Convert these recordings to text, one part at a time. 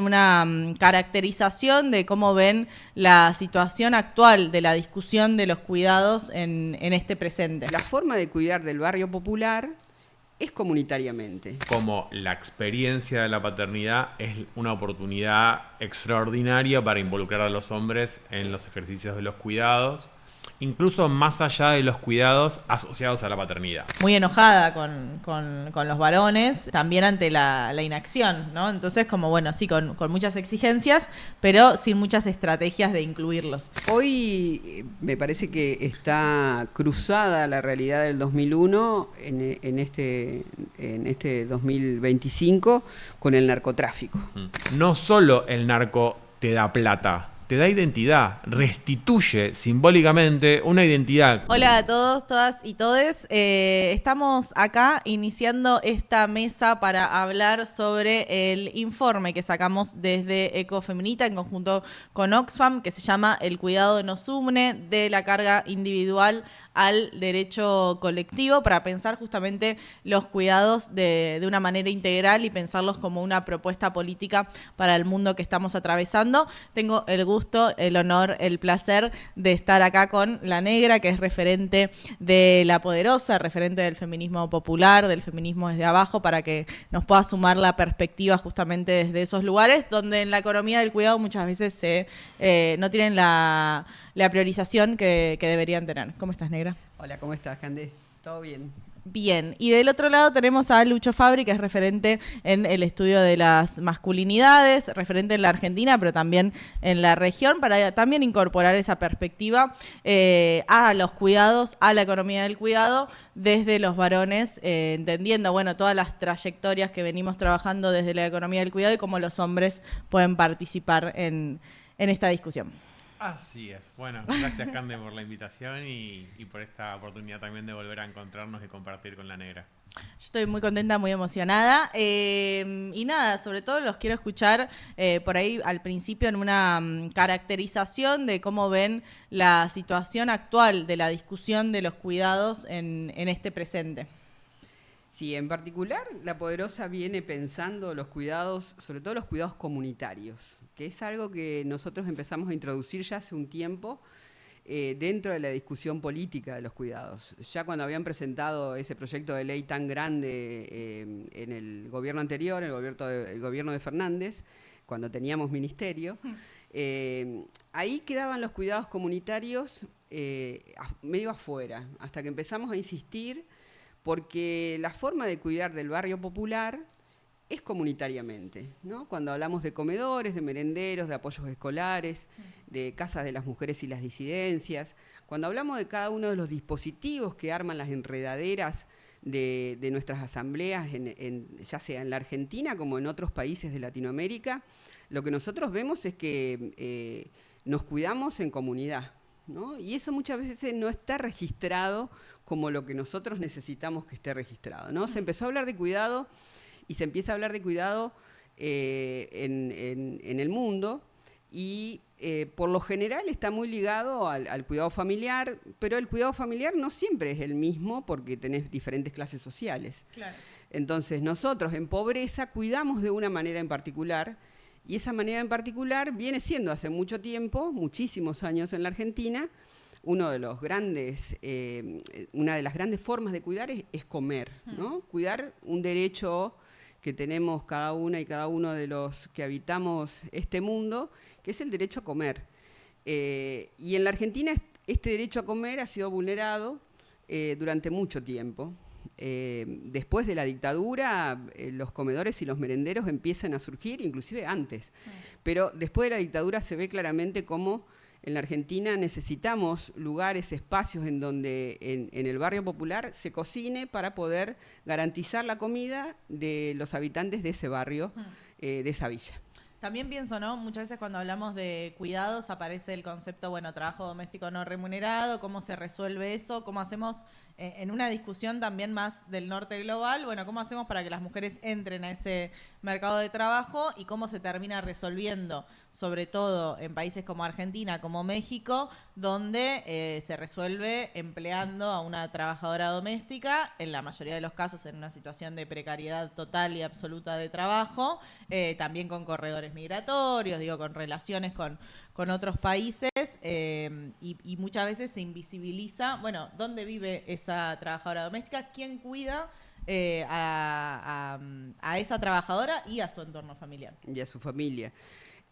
una caracterización de cómo ven la situación actual de la discusión de los cuidados en este presente. La forma de cuidar del barrio popular es comunitariamente. Como la experiencia de la paternidad es una oportunidad extraordinaria para involucrar a los hombres en los ejercicios de los cuidados, incluso más allá de los cuidados asociados a la paternidad. Muy enojada con los varones, también ante la inacción, ¿no? Entonces, como bueno, sí, con muchas exigencias, pero sin muchas estrategias de incluirlos. Hoy me parece que está cruzada la realidad del 2001 en este 2025 con el narcotráfico. No solo el narco te da plata, te da identidad, restituye simbólicamente una identidad. Hola a todos, todas y todes. Estamos acá iniciando esta mesa para hablar sobre el informe que sacamos desde Ecofeminita en conjunto con Oxfam, que se llama El cuidado nos une, de la carga individual al derecho colectivo, para pensar justamente los cuidados de una manera integral y pensarlos como una propuesta política para el mundo que estamos atravesando. Tengo el gusto, el honor, el placer de estar acá con La Negra, que es referente de La Poderosa, referente del feminismo popular, del feminismo desde abajo, para que nos pueda sumar la perspectiva justamente desde esos lugares, donde en la economía del cuidado muchas veces no tienen la priorización que deberían tener. ¿Cómo estás, Negra? Hola, ¿cómo estás, Candé? ¿Todo bien? Bien, y del otro lado tenemos a Lucho Fabri, que es referente en el estudio de las masculinidades, referente en la Argentina, pero también en la región, para también incorporar esa perspectiva a los cuidados, a la economía del cuidado, desde los varones, entendiendo, bueno, todas las trayectorias que venimos trabajando desde la economía del cuidado y cómo los hombres pueden participar en esta discusión. Así es. Bueno, gracias, Cande, por la invitación y por esta oportunidad también de volver a encontrarnos y compartir con La Negra. Yo estoy muy contenta, muy emocionada. Y nada, sobre todo los quiero escuchar por ahí al principio en una caracterización de cómo ven la situación actual de la discusión de los cuidados en este presente. Sí, en particular La Poderosa viene pensando los cuidados, sobre todo los cuidados comunitarios, que es algo que nosotros empezamos a introducir ya hace un tiempo dentro de la discusión política de los cuidados. Ya cuando habían presentado ese proyecto de ley tan grande en el gobierno anterior, el gobierno de Fernández, cuando teníamos ministerio, ahí quedaban los cuidados comunitarios medio afuera, hasta que empezamos a insistir, porque la forma de cuidar del barrio popular es comunitariamente, ¿no? Cuando hablamos de comedores, de merenderos, de apoyos escolares, de casas de las mujeres y las disidencias, cuando hablamos de cada uno de los dispositivos que arman las enredaderas de nuestras asambleas, ya sea en la Argentina como en otros países de Latinoamérica, lo que nosotros vemos es que nos cuidamos en comunidad, ¿no? Y eso muchas veces no está registrado como lo que nosotros necesitamos que esté registrado, ¿no? Se empezó a hablar de cuidado y se empieza a hablar de cuidado en el mundo y por lo general está muy ligado al cuidado familiar, pero el cuidado familiar no siempre es el mismo porque tenés diferentes clases sociales. Claro. Entonces nosotros en pobreza cuidamos de una manera en particular. Y esa manera en particular viene siendo hace mucho tiempo, muchísimos años en la Argentina, una de las grandes formas de cuidar es comer, ¿no? Cuidar un derecho que tenemos cada una y cada uno de los que habitamos este mundo, que es el derecho a comer. Y en la Argentina este derecho a comer ha sido vulnerado durante mucho tiempo. Después de la dictadura, los comedores y los merenderos empiezan a surgir, inclusive antes. Pero después de la dictadura se ve claramente cómo en la Argentina necesitamos lugares, espacios en donde en el barrio popular se cocine para poder garantizar la comida de los habitantes de ese barrio, de esa villa. También pienso, ¿no? Muchas veces cuando hablamos de cuidados aparece el concepto, bueno, trabajo doméstico no remunerado, cómo se resuelve eso, cómo hacemos en una discusión también más del norte global, bueno, ¿cómo hacemos para que las mujeres entren a ese mercado de trabajo y cómo se termina resolviendo, sobre todo en países como Argentina, como México, donde se resuelve empleando a una trabajadora doméstica, en la mayoría de los casos en una situación de precariedad total y absoluta de trabajo, también con corredores migratorios, digo, con relaciones con otros países, y muchas veces se invisibiliza, bueno, ¿dónde vive esa trabajadora doméstica? ¿Quién cuida a esa trabajadora y a su entorno familiar? Y a su familia.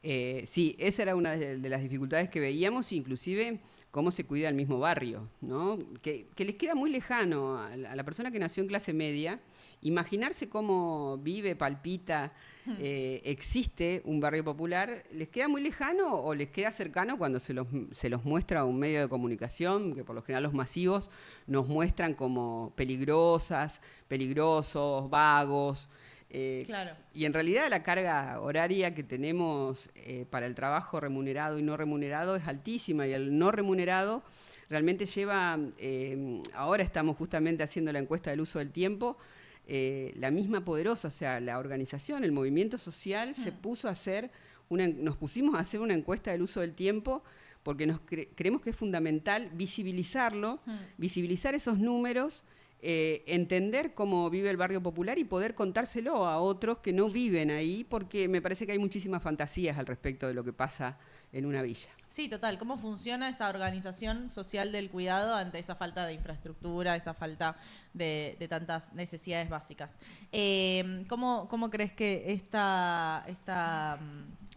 Sí, esa era una de las dificultades que veíamos, inclusive cómo se cuida el mismo barrio, ¿no? Que les queda muy lejano a la persona que nació en clase media, imaginarse cómo vive, palpita, existe un barrio popular, les queda muy lejano o les queda cercano cuando se los muestra un medio de comunicación, que por lo general los masivos nos muestran como peligrosas, peligrosos, vagos. Claro. Y en realidad la carga horaria que tenemos para el trabajo remunerado y no remunerado es altísima, y el no remunerado realmente lleva, ahora estamos justamente haciendo la encuesta del uso del tiempo, la misma Poderosa, o sea, la organización, el movimiento social se puso a hacer nos pusimos a hacer una encuesta del uso del tiempo porque creemos que es fundamental visibilizarlo, visibilizar esos números, entender cómo vive el barrio popular y poder contárselo a otros que no viven ahí, porque me parece que hay muchísimas fantasías al respecto de lo que pasa en una villa. Sí, total. ¿Cómo funciona esa organización social del cuidado ante esa falta de infraestructura, esa falta de tantas necesidades básicas? ¿Cómo crees que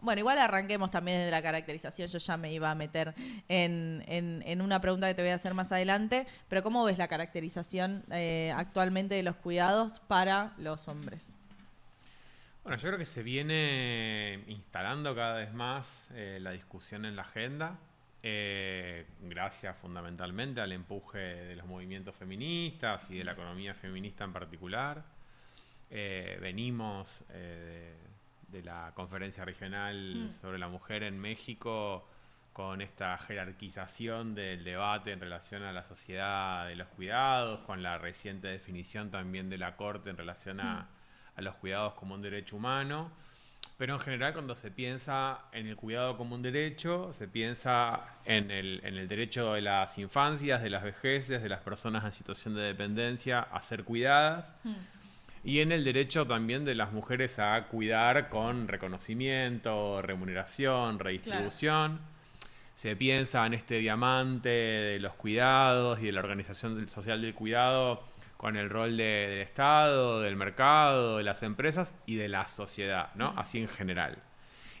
bueno, igual arranquemos también desde la caracterización. Yo ya me iba a meter en una pregunta que te voy a hacer más adelante, pero ¿cómo ves la caracterización actualmente de los cuidados para los hombres? Bueno, yo creo que se viene instalando cada vez más la discusión en la agenda, gracias fundamentalmente al empuje de los movimientos feministas y de la economía feminista en particular. Venimos de la conferencia regional sobre la mujer en México con esta jerarquización del debate en relación a la sociedad de los cuidados, con la reciente definición también de la Corte en relación a los cuidados como un derecho humano. Pero en general, cuando se piensa en el cuidado como un derecho, se piensa en el derecho de las infancias, de las vejeces, de las personas en situación de dependencia a ser cuidadas, y en el derecho también de las mujeres a cuidar con reconocimiento, remuneración, redistribución. Claro. Se piensa en este diamante de los cuidados y de la organización social del cuidado con el rol del Estado, del mercado, de las empresas y de la sociedad, ¿no? Así en general.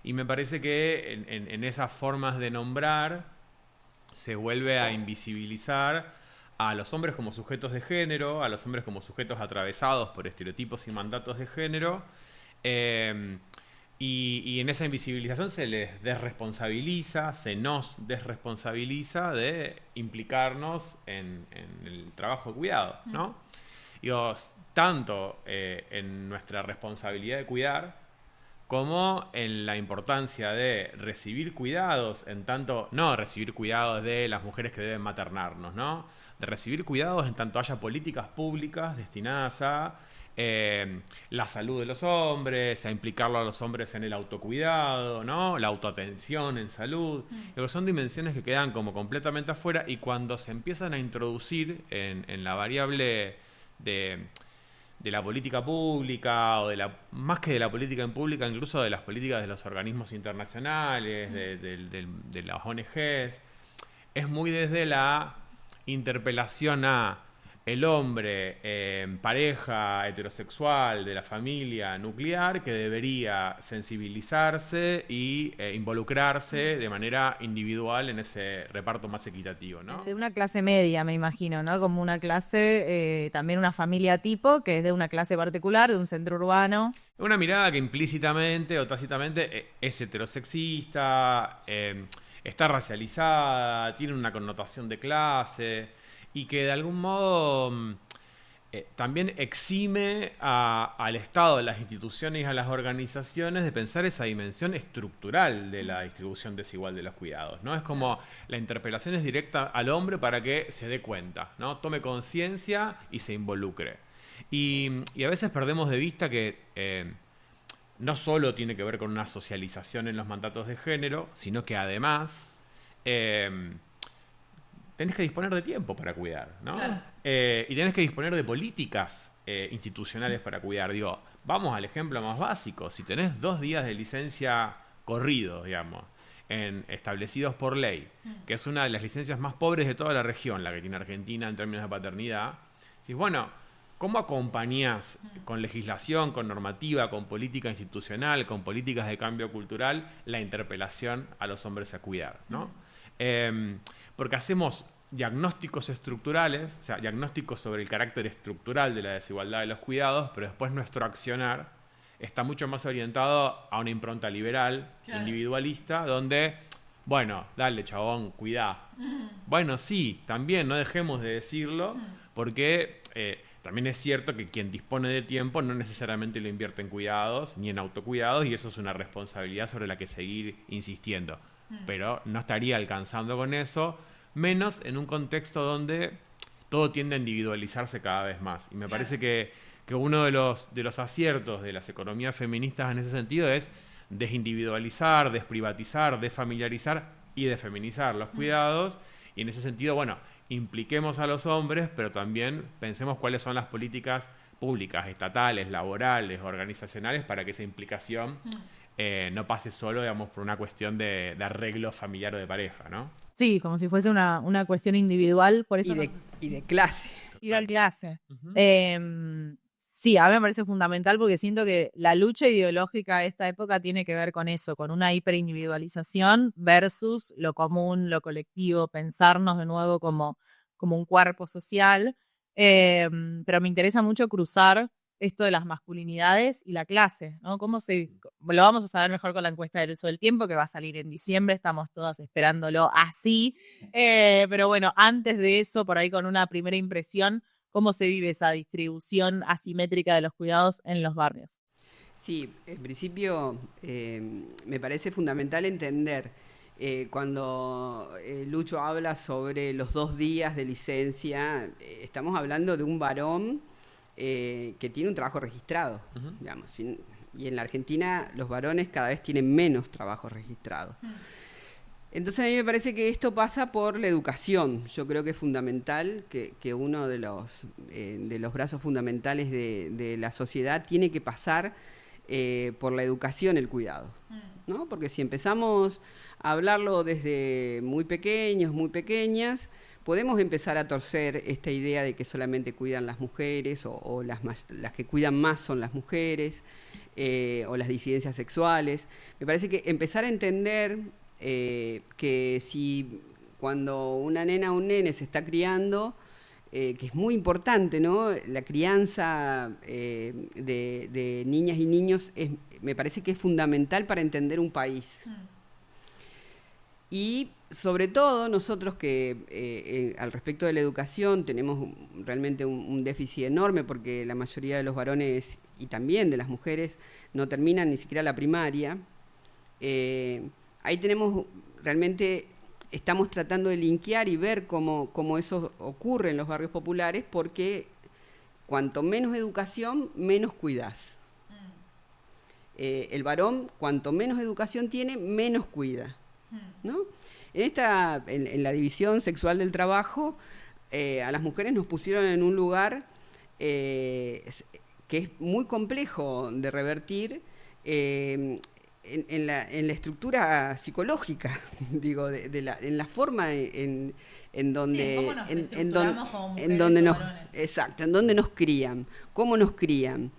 Y me parece que en esas formas de nombrar se vuelve a invisibilizar a los hombres como sujetos de género, a los hombres como sujetos atravesados por estereotipos y mandatos de género, y en esa invisibilización se les desresponsabiliza, se nos desresponsabiliza de implicarnos en el trabajo de cuidado, ¿no? Digo, tanto en nuestra responsabilidad de cuidar, como en la importancia de recibir cuidados, en tanto, no recibir cuidados de las mujeres que deben maternarnos, ¿no? De recibir cuidados en tanto haya políticas públicas destinadas a la salud de los hombres, a implicarlo a los hombres en el autocuidado, ¿no? La autoatención en salud. Que son dimensiones que quedan como completamente afuera, y cuando se empiezan a introducir en la variable de la política pública, o más que de la política en pública, incluso de las políticas de los organismos internacionales, de las ONGs, es muy desde la interpelación a el hombre, pareja heterosexual de la familia nuclear, que debería sensibilizarse y involucrarse de manera individual en ese reparto más equitativo, ¿no? De una clase media, me imagino, ¿no? Como una clase, también una familia tipo, que es de una clase particular, de un centro urbano. Una mirada que implícitamente o tácitamente es heterosexista, está racializada, tiene una connotación de clase, y que de algún modo también exime al Estado, a las instituciones y a las organizaciones de pensar esa dimensión estructural de la distribución desigual de los cuidados, ¿no? Es como la interpelación es directa al hombre para que se dé cuenta, ¿no? Tome conciencia y se involucre. Y a veces perdemos de vista que no solo tiene que ver con una socialización en los mandatos de género, sino que además tenés que disponer de tiempo para cuidar, ¿no? Claro. Y tenés que disponer de políticas institucionales para cuidar. Digo, vamos al ejemplo más básico. Si tenés 2 días de licencia corridos, digamos, establecidos por ley, que es una de las licencias más pobres de toda la región, la que tiene Argentina en términos de paternidad, decís, bueno, ¿cómo acompañás con legislación, con normativa, con política institucional, con políticas de cambio cultural, la interpelación a los hombres a cuidar, ¿no? Porque hacemos diagnósticos estructurales, o sea, diagnósticos sobre el carácter estructural de la desigualdad de los cuidados, pero después nuestro accionar está mucho más orientado a una impronta liberal, claro, individualista, donde, bueno, dale, chabón, cuidá. Bueno, sí, también, no dejemos de decirlo, porque también es cierto que quien dispone de tiempo no necesariamente lo invierte en cuidados, ni en autocuidados, y eso es una responsabilidad sobre la que seguir insistiendo. Pero no estaría alcanzando con eso, menos en un contexto donde todo tiende a individualizarse cada vez más. Y me parece que uno de los aciertos de las economías feministas en ese sentido es desindividualizar, desprivatizar, desfamiliarizar y defeminizar los cuidados. Y en ese sentido, bueno, impliquemos a los hombres, pero también pensemos cuáles son las políticas públicas, estatales, laborales, organizacionales, para que esa implicación no pase solo, digamos, por una cuestión de arreglo familiar o de pareja, ¿no? Sí, como si fuese una cuestión individual, por eso Y de clase. ir al clase. Sí, a mí me parece fundamental porque siento que la lucha ideológica de esta época tiene que ver con eso, con una hiperindividualización versus lo común, lo colectivo, pensarnos de nuevo como un cuerpo social. Pero me interesa mucho cruzar esto de las masculinidades y la clase, ¿no? Lo vamos a saber mejor con la encuesta del uso del tiempo, que va a salir en diciembre, estamos todas esperándolo así. Pero bueno, antes de eso, por ahí con una primera impresión, ¿cómo se vive esa distribución asimétrica de los cuidados en los barrios? Sí, en principio me parece fundamental entender cuando Lucho habla sobre los 2 días de licencia, estamos hablando de un varón que tiene un trabajo registrado, digamos, y en la Argentina los varones cada vez tienen menos trabajo registrado. Entonces a mí me parece que esto pasa por la educación. Yo creo que es fundamental que uno de los brazos fundamentales de la sociedad tiene que pasar por la educación, el cuidado, ¿no? Porque si empezamos a hablarlo desde muy pequeños, muy pequeñas, podemos empezar a torcer esta idea de que solamente cuidan las mujeres o las que cuidan más son las mujeres o las disidencias sexuales. Me parece que empezar a entender que si cuando una nena o un nene se está criando, que es muy importante, ¿no? La crianza de niñas y niños me parece que es fundamental para entender un país. Y sobre todo nosotros que al respecto de la educación tenemos realmente un déficit enorme, porque la mayoría de los varones y también de las mujeres no terminan ni siquiera la primaria. Ahí estamos tratando de linkear y ver cómo eso ocurre en los barrios populares, porque cuanto menos educación, menos cuidás. El varón, cuanto menos educación tiene, menos cuida, ¿no? En la división sexual del trabajo, a las mujeres nos pusieron en un lugar que es muy complejo de revertir, en la estructura psicológica, digo, en la forma en donde en donde nos crían, cómo nos crían.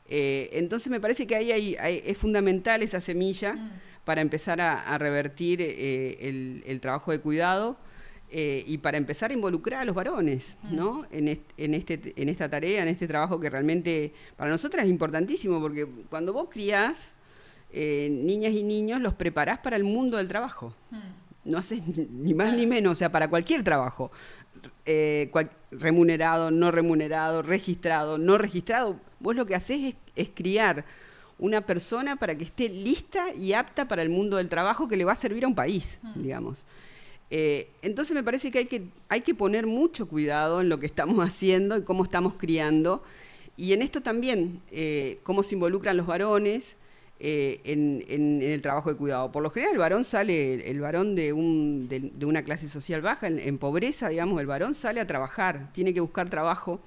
Entonces me parece que ahí es fundamental esa semilla para empezar a revertir el trabajo de cuidado y para empezar a involucrar a los varones, ¿no? en esta tarea, en este trabajo que realmente para nosotras es importantísimo, porque cuando vos criás niñas y niños, los preparás para el mundo del trabajo. No haces ni más ni menos, o sea, para cualquier trabajo. remunerado, no remunerado, registrado, no registrado. Vos lo que hacés es criar una persona para que esté lista y apta para el mundo del trabajo que le va a servir a un país, digamos. Entonces me parece que hay que poner mucho cuidado en lo que estamos haciendo y cómo estamos criando. Y en esto también, cómo se involucran los varones en el trabajo de cuidado. Por lo general el varón de una clase social baja, en pobreza, digamos, el varón sale a trabajar, tiene que buscar trabajo.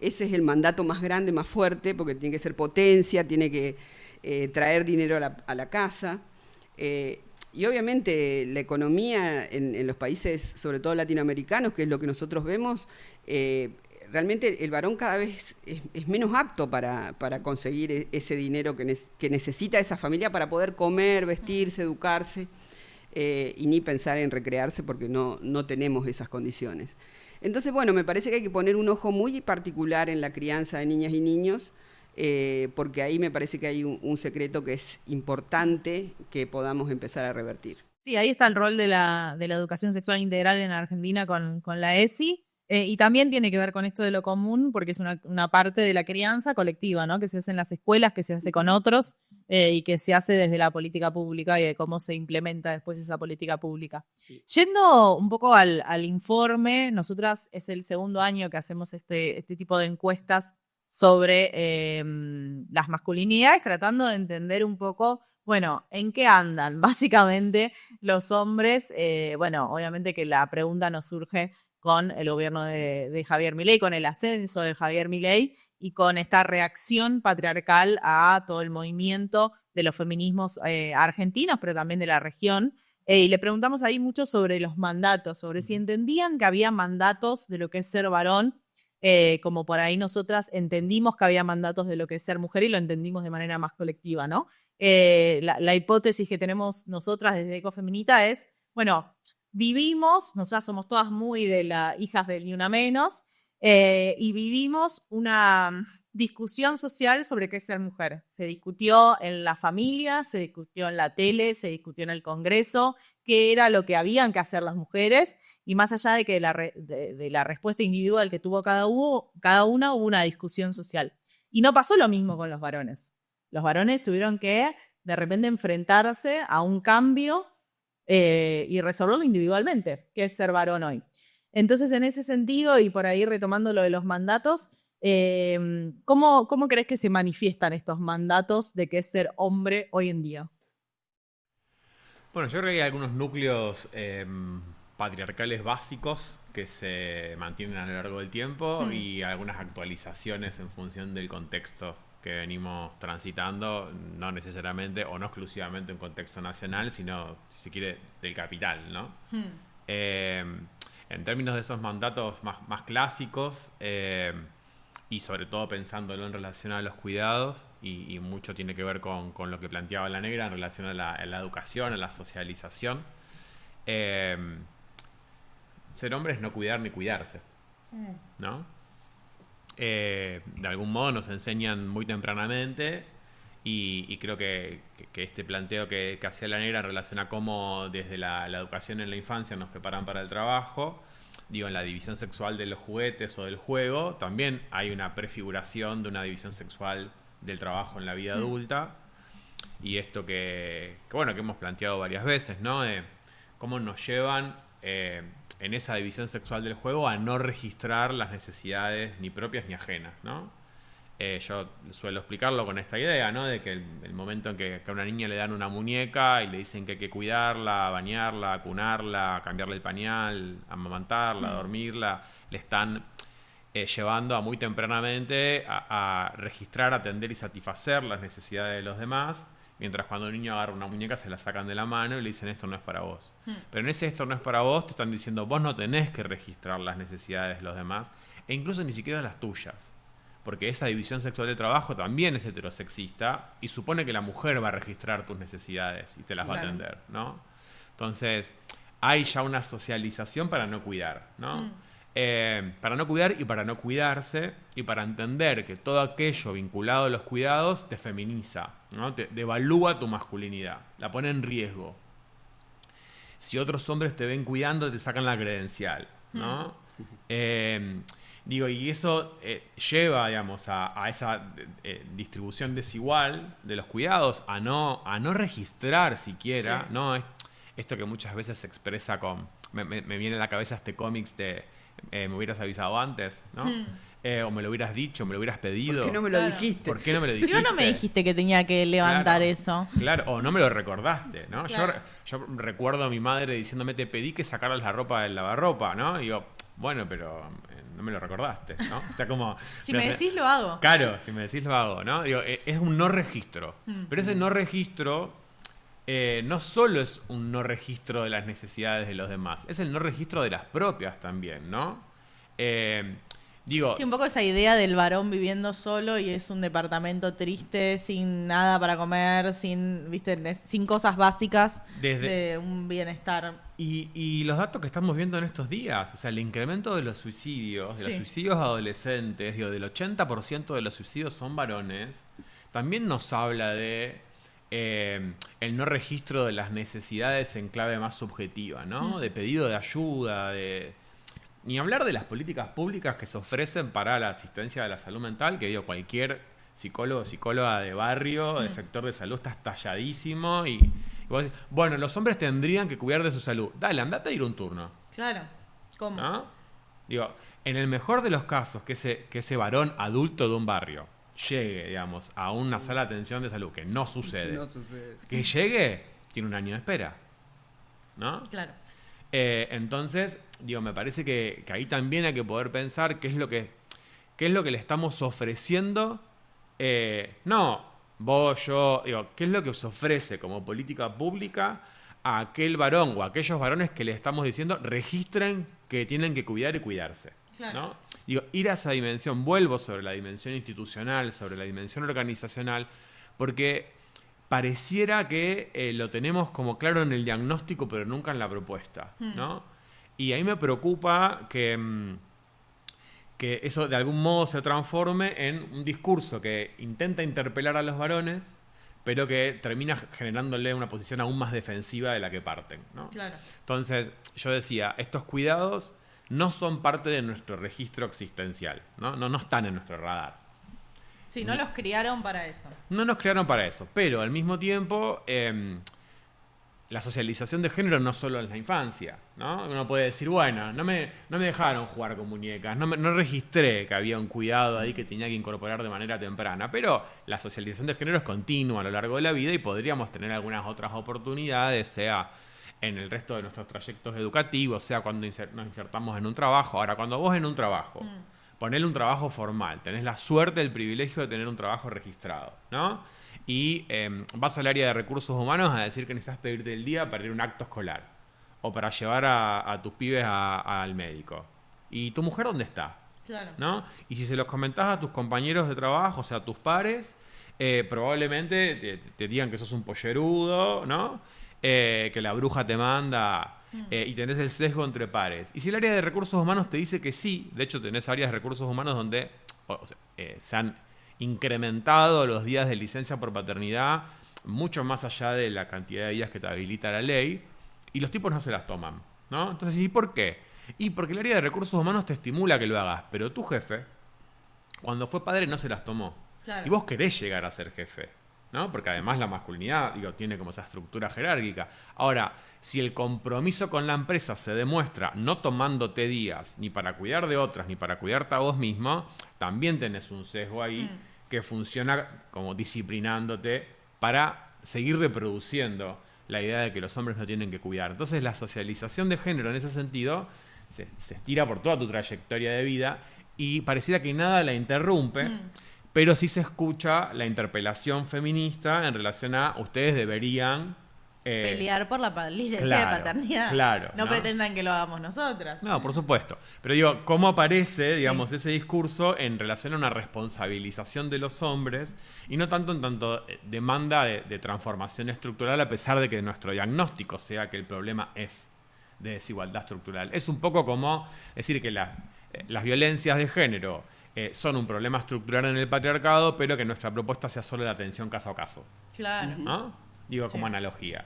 Ese es el mandato más grande, más fuerte, porque tiene que ser potencia, tiene que traer dinero a la casa. Y obviamente la economía en los países, sobre todo latinoamericanos, que es lo que nosotros vemos, realmente el varón cada vez es menos apto para conseguir ese dinero que necesita esa familia para poder comer, vestirse, educarse, y ni pensar en recrearse porque no tenemos esas condiciones. Entonces, bueno, me parece que hay que poner un ojo muy particular en la crianza de niñas y niños, porque ahí me parece que hay un secreto que es importante que podamos empezar a revertir. Sí, ahí está el rol de la educación sexual integral en Argentina con la ESI. Y también tiene que ver con esto de lo común, porque es una parte de la crianza colectiva, ¿no? Que se hace en las escuelas, que se hace con otros, y que se hace desde la política pública y de cómo se implementa después esa política pública. Sí. Yendo un poco al informe, nosotras es el segundo año que hacemos este tipo de encuestas sobre las masculinidades, tratando de entender un poco, bueno, ¿en qué andan básicamente los hombres? Bueno, obviamente que la pregunta nos surge con el gobierno de Javier Milei, con el ascenso de Javier Milei y con esta reacción patriarcal a todo el movimiento de los feminismos argentinos, pero también de la región. Y le preguntamos ahí mucho sobre los mandatos, sobre si entendían que había mandatos de lo que es ser varón, como por ahí nosotras entendimos que había mandatos de lo que es ser mujer y lo entendimos de manera más colectiva, ¿no? La hipótesis que tenemos nosotras desde Ecofeminita es, bueno, nosotras somos todas muy de las hijas del Ni Una Menos, y vivimos una discusión social sobre qué es ser mujer. Se discutió en la familia, se discutió en la tele, se discutió en el Congreso, qué era lo que habían que hacer las mujeres, y más allá de que de la respuesta individual que tuvo cada una, hubo una discusión social. Y no pasó lo mismo con los varones. Los varones tuvieron que de repente enfrentarse a un cambio y resolverlo individualmente, que es ser varón hoy. Entonces, en ese sentido, y por ahí retomando lo de los mandatos, ¿cómo crees que se manifiestan estos mandatos de qué es ser hombre hoy en día? Bueno, yo creo que hay algunos núcleos patriarcales básicos que se mantienen a lo largo del tiempo y algunas actualizaciones en función del contexto que venimos transitando, no necesariamente o no exclusivamente en contexto nacional, sino, si se quiere, del capital, ¿no? En términos de esos mandatos más clásicos, y sobre todo pensándolo en relación a los cuidados, y mucho tiene que ver con lo que planteaba la negra en relación a la educación, a la socialización. Ser hombre es no cuidar ni cuidarse, ¿no? De algún modo nos enseñan muy tempranamente, y creo que este planteo que hacía la negra en relación a cómo desde la educación en la infancia nos preparan para el trabajo, digo, en la división sexual de los juguetes o del juego, también hay una prefiguración de una división sexual del trabajo en la vida adulta, y esto que hemos planteado varias veces, ¿no? De cómo nos llevan en esa división sexual del juego a no registrar las necesidades ni propias ni ajenas, ¿no? Yo suelo explicarlo con esta idea, ¿no? De que el momento en que a una niña le dan una muñeca y le dicen que hay que cuidarla, bañarla, acunarla, cambiarle el pañal, amamantarla, dormirla, le están llevando a muy tempranamente a registrar, atender y satisfacer las necesidades de los demás, mientras cuando un niño agarra una muñeca se la sacan de la mano y le dicen esto no es para vos. Pero en ese esto no es para vos te están diciendo vos no tenés que registrar las necesidades de los demás, e incluso ni siquiera las tuyas. Porque esa división sexual del trabajo también es heterosexista y supone que la mujer va a registrar tus necesidades y te las va a atender, ¿no? Entonces, hay ya una socialización para no cuidar, ¿no? Para no cuidar y para no cuidarse, y para entender que todo aquello vinculado a los cuidados te feminiza, ¿no? Te devalúa tu masculinidad, la pone en riesgo. Si otros hombres te ven cuidando, te sacan la credencial, ¿no? Digo, y eso lleva, digamos, a esa distribución desigual de los cuidados, a no registrar siquiera, ¿no? Esto que muchas veces se expresa con... Me viene a la cabeza este cómics de me hubieras avisado antes, ¿no? O me lo hubieras dicho, me lo hubieras pedido. ¿Por qué no me lo dijiste? ¿Por qué no me lo dijiste? Si vos no me dijiste que tenía que levantar eso. Claro, o no me lo recordaste, ¿no? Claro. Yo recuerdo a mi madre diciéndome, te pedí que sacaras la ropa del lavarropa, ¿no? Y digo, bueno, pero no me lo recordaste, ¿no? O sea, como... Si me decís, lo hago. Claro, si me decís, lo hago, ¿no? Digo, es un no registro. Pero ese no registro no solo es un no registro de las necesidades de los demás, es el no registro de las propias también, ¿no? Digo, Sí, un poco esa idea del varón viviendo solo y es un departamento triste, sin nada para comer, sin cosas básicas de un bienestar. Y los datos que estamos viendo en estos días, o sea, el incremento de los suicidios, los suicidios adolescentes, digo, del 80% de los suicidios son varones, también nos habla de el no registro de las necesidades en clave más subjetiva, ¿no? De pedido de ayuda, ni hablar de las políticas públicas que se ofrecen para la asistencia de la salud mental, que digo, cualquier psicólogo o psicóloga de barrio, de sector de salud, está estalladísimo y vos decís, bueno, los hombres tendrían que cuidar de su salud. Dale, andá a pedir un turno. Claro. ¿Cómo? ¿No? Digo, en el mejor de los casos, que ese varón adulto de un barrio llegue, digamos, a una sala de atención de salud, que no sucede. No sucede. Que llegue, tiene un año de espera. ¿No? Claro. Entonces, digo, me parece que ahí también hay que poder pensar qué es lo que le estamos ofreciendo. No, vos, yo, digo, qué es lo que se ofrece como política pública a aquel varón o a aquellos varones que le estamos diciendo registren que tienen que cuidar y cuidarse. Claro. ¿No? Digo, ir a esa dimensión, vuelvo sobre la dimensión institucional, sobre la dimensión organizacional, porque pareciera que lo tenemos como claro en el diagnóstico, pero nunca en la propuesta, ¿no? Y ahí me preocupa que eso de algún modo se transforme en un discurso que intenta interpelar a los varones, pero que termina generándole una posición aún más defensiva de la que parten, ¿no? Claro. Entonces, yo decía, estos cuidados no son parte de nuestro registro existencial, ¿no? No están en nuestro radar. Sí, no los criaron para eso. No nos crearon para eso, pero al mismo tiempo la socialización de género no solo en la infancia, ¿no? Uno puede decir, bueno, no me dejaron jugar con muñecas, no registré que había un cuidado ahí que tenía que incorporar de manera temprana, pero la socialización de género es continua a lo largo de la vida y podríamos tener algunas otras oportunidades, sea en el resto de nuestros trayectos educativos, sea cuando nos insertamos en un trabajo. Ahora, cuando vos en un trabajo... Ponele un trabajo formal, tenés la suerte, el privilegio de tener un trabajo registrado, ¿no? Y vas al área de recursos humanos a decir que necesitas pedirte el día para ir a un acto escolar o para llevar a tus pibes al médico. ¿Y tu mujer dónde está? Claro. ¿No? Y si se los comentás a tus compañeros de trabajo, o sea, a tus pares, probablemente te digan que sos un pollerudo, ¿no? Que la bruja te manda... y tenés el sesgo entre pares. Y si el área de recursos humanos te dice que sí, de hecho tenés áreas de recursos humanos donde se han incrementado los días de licencia por paternidad mucho más allá de la cantidad de días que te habilita la ley, y los tipos no se las toman, ¿no? Entonces, ¿y por qué? Y porque el área de recursos humanos te estimula que lo hagas, pero tu jefe, cuando fue padre, no se las tomó. Claro. Y vos querés llegar a ser jefe, ¿no? Porque además la masculinidad, tiene como esa estructura jerárquica. Ahora, si el compromiso con la empresa se demuestra no tomándote días ni para cuidar de otras ni para cuidarte a vos mismo, también tenés un sesgo ahí que funciona como disciplinándote para seguir reproduciendo la idea de que los hombres no tienen que cuidar. Entonces la socialización de género en ese sentido se estira por toda tu trayectoria de vida y pareciera que nada la interrumpe. Pero sí se escucha la interpelación feminista en relación a ustedes deberían... pelear por la licencia claro, de paternidad. Claro. No pretendan que lo hagamos nosotras. No, por supuesto. Pero digo, ¿cómo aparece, digamos, ese discurso en relación a una responsabilización de los hombres y no tanto en tanto demanda de transformación estructural, a pesar de que nuestro diagnóstico sea que el problema es de desigualdad estructural? Es un poco como decir que las violencias de género... son un problema estructural en el patriarcado, pero que nuestra propuesta sea solo de atención caso a caso. Claro. ¿No? Digo, como analogía.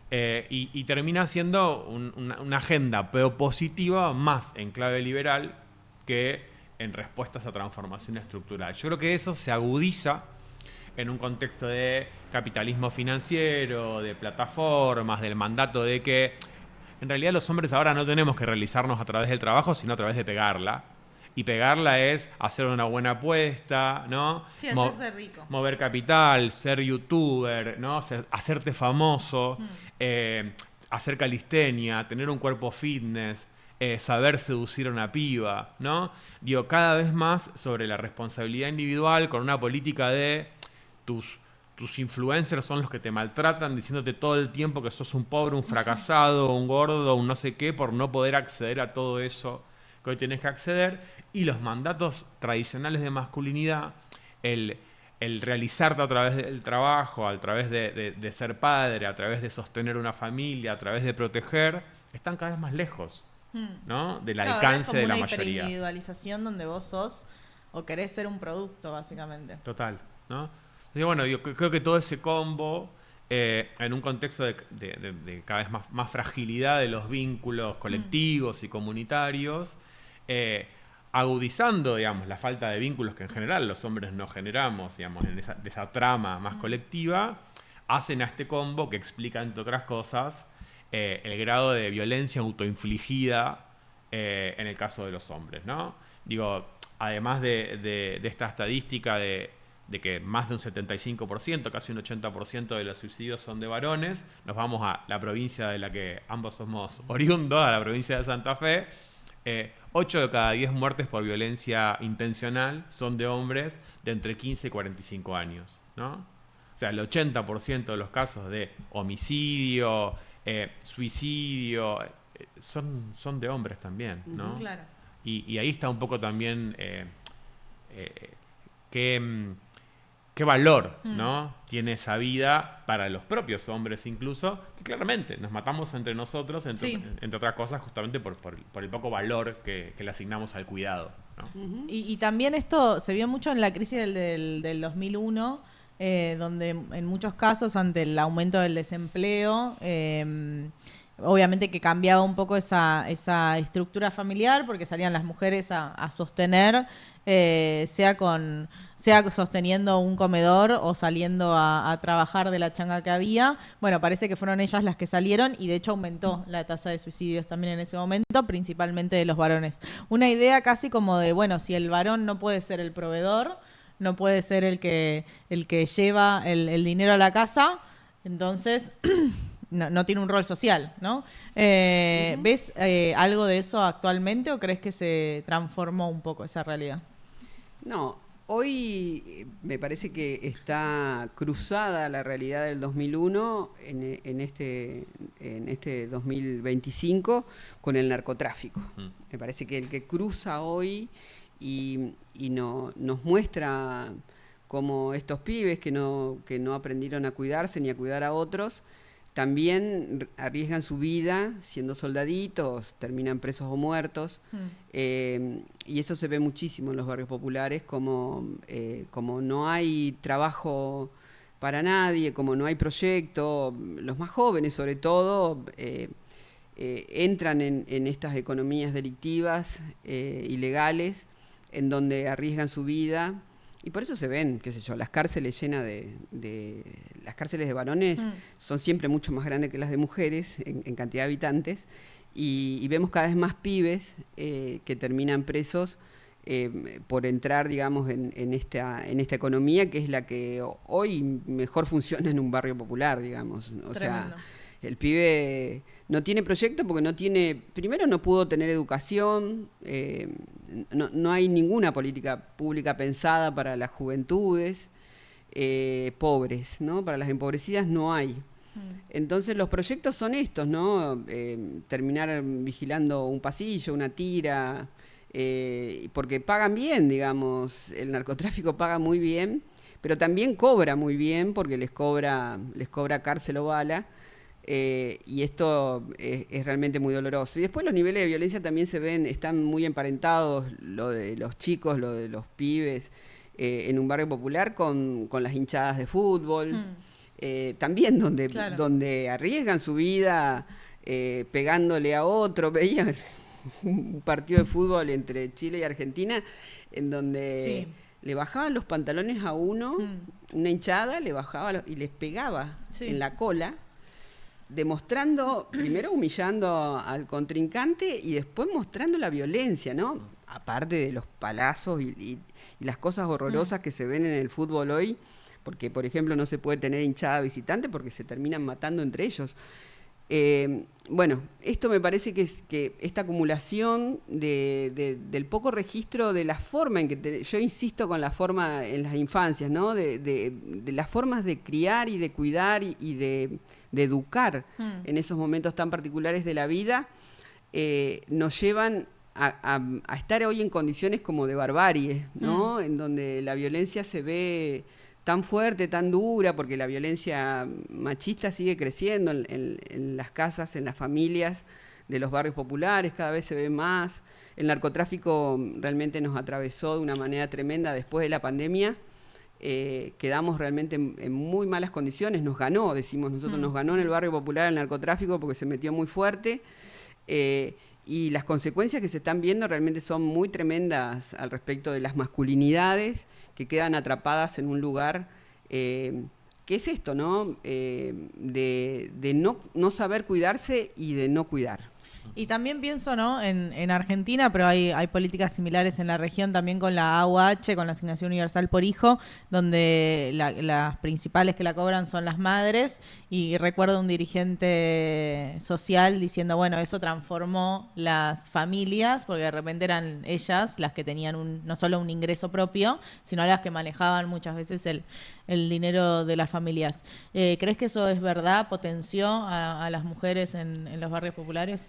Y termina siendo una agenda propositiva más en clave liberal que en respuesta a esa transformación estructural. Yo creo que eso se agudiza en un contexto de capitalismo financiero, de plataformas, del mandato de que en realidad los hombres ahora no tenemos que realizarnos a través del trabajo, sino a través de pegarla. Y pegarla es hacer una buena apuesta, ¿no? Sí, hacerse rico. Mover capital, ser youtuber, ¿no? Hacerte famoso, hacer calistenia, tener un cuerpo fitness, saber seducir a una piba, ¿no? Digo, cada vez más sobre la responsabilidad individual con una política de tus influencers son los que te maltratan diciéndote todo el tiempo que sos un pobre, un fracasado, un gordo, un no sé qué, por no poder acceder a todo eso que hoy tenés que acceder, y los mandatos tradicionales de masculinidad, el realizarte a través del trabajo, a través de ser padre, a través de sostener una familia, a través de proteger, están cada vez más lejos, ¿no? Del alcance de la mayoría. Una individualización donde vos sos o querés ser un producto, básicamente. Total, ¿no? Y bueno, yo creo que todo ese combo, en un contexto de cada vez más fragilidad de los vínculos colectivos y comunitarios, agudizando, digamos, la falta de vínculos que en general los hombres no generamos, digamos, de esa trama más colectiva, hacen a este combo que explica, entre otras cosas, el grado de violencia autoinfligida en el caso de los hombres, ¿no? Digo, además de esta estadística de que más de un 75%, casi un 80% de los suicidios son de varones, nos vamos a la provincia de la que ambos somos oriundos, a la provincia de Santa Fe. 8 de cada 10 muertes por violencia intencional son de hombres de entre 15 y 45 años, ¿no? O sea, el 80% de los casos de homicidio, suicidio, son de hombres también, ¿no? Claro. Y ahí está un poco también qué valor, ¿no? Tiene esa vida para los propios hombres incluso, que claramente nos matamos entre nosotros, entre otras cosas, justamente por el poco valor que le asignamos al cuidado, ¿no? Y también esto se vio mucho en la crisis del 2001, donde en muchos casos, ante el aumento del desempleo, obviamente que cambiaba un poco esa estructura familiar, porque salían las mujeres a sostener, sea sosteniendo un comedor o saliendo a trabajar de la changa que había. Bueno, parece que fueron ellas las que salieron y de hecho aumentó la tasa de suicidios también en ese momento, principalmente de los varones. Una idea casi como de, bueno, si el varón no puede ser el proveedor, no puede ser el que lleva el dinero a la casa, entonces no tiene un rol social, ¿no? ¿Ves algo de eso actualmente o crees que se transformó un poco esa realidad? No, hoy me parece que está cruzada la realidad del 2001 en este 2025 con el narcotráfico. Me parece que el que cruza hoy y nos muestra cómo estos pibes que no aprendieron a cuidarse ni a cuidar a otros, también arriesgan su vida siendo soldaditos, terminan presos o muertos, y eso se ve muchísimo en los barrios populares, como no hay trabajo para nadie, como no hay proyecto, los más jóvenes sobre todo entran en estas economías delictivas, ilegales, en donde arriesgan su vida. Y por eso se ven, qué sé yo, las cárceles llenas las cárceles de varones son siempre mucho más grandes que las de mujeres en cantidad de habitantes, y vemos cada vez más pibes que terminan presos por entrar, digamos, en esta economía que es la que hoy mejor funciona en un barrio popular, digamos. O sea, el pibe no tiene proyecto porque primero no pudo tener educación, no hay ninguna política pública pensada para las juventudes pobres, ¿no? Para las empobrecidas no hay. Entonces los proyectos son estos, ¿no? Terminar vigilando un pasillo, una tira, porque pagan bien, digamos, el narcotráfico paga muy bien, pero también cobra muy bien porque les cobra cárcel o bala. Y esto es realmente muy doloroso. Y después los niveles de violencia también están muy emparentados, lo de los chicos, lo de los pibes, en un barrio popular con las hinchadas de fútbol. también donde, Claro. donde arriesgan su vida pegándole a otro. Veía un partido de fútbol entre Chile y Argentina en donde Sí. le bajaban los pantalones a uno, una hinchada, le bajaba y les pegaba Sí. en la cola, demostrando, primero humillando al contrincante y después mostrando la violencia, ¿no? Aparte de los palazos y las cosas horrorosas que se ven en el fútbol hoy, porque, por ejemplo, no se puede tener hinchada visitante porque se terminan matando entre ellos. Bueno, esto me parece que esta acumulación del poco registro de la forma en que yo insisto con la forma en las infancias, ¿no? De las formas de criar y de cuidar y de educar en esos momentos tan particulares de la vida, nos llevan a estar hoy en condiciones como de barbarie, ¿no? En donde la violencia se ve tan fuerte, tan dura, porque la violencia machista sigue creciendo en las casas, en las familias de los barrios populares, cada vez se ve más. El narcotráfico realmente nos atravesó de una manera tremenda después de la pandemia. Quedamos realmente en muy malas condiciones, nos ganó, decimos nosotros, nos ganó en el barrio popular el narcotráfico porque se metió muy fuerte. Y las consecuencias que se están viendo realmente son muy tremendas al respecto de las masculinidades que quedan atrapadas en un lugar, que es esto, ¿no? De no saber cuidarse y de no cuidar. Y también pienso, ¿no? En Argentina, pero hay políticas similares en la región también con la AUH, con la Asignación Universal por Hijo, donde las principales que la cobran son las madres. Y recuerdo un dirigente social diciendo, bueno, eso transformó las familias, porque de repente eran ellas las que tenían no solo un ingreso propio, sino las que manejaban muchas veces el dinero de las familias. ¿Crees que eso es verdad? ¿Potenció a las mujeres en los barrios populares?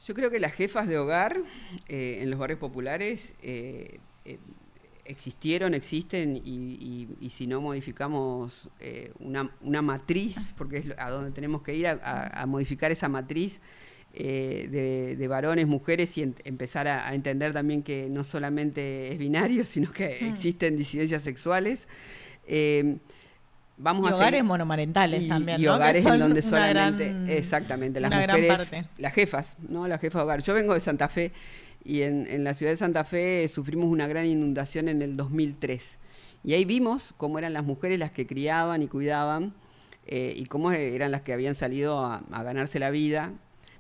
Yo creo que las jefas de hogar en los barrios populares existieron, existen y si no modificamos una matriz, porque es a donde tenemos que ir a modificar esa matriz de varones, mujeres y empezar a entender también que no solamente es binario, sino que existen disidencias sexuales. Vamos y a hogares seguir, monomarentales también, y ¿no? hogares en donde solamente, exactamente, las mujeres, las jefas, ¿no? Las jefas de hogar. Yo vengo de Santa Fe y en la ciudad de Santa Fe sufrimos una gran inundación en el 2003. Y ahí vimos cómo eran las mujeres las que criaban y cuidaban y cómo eran las que habían salido a ganarse la vida.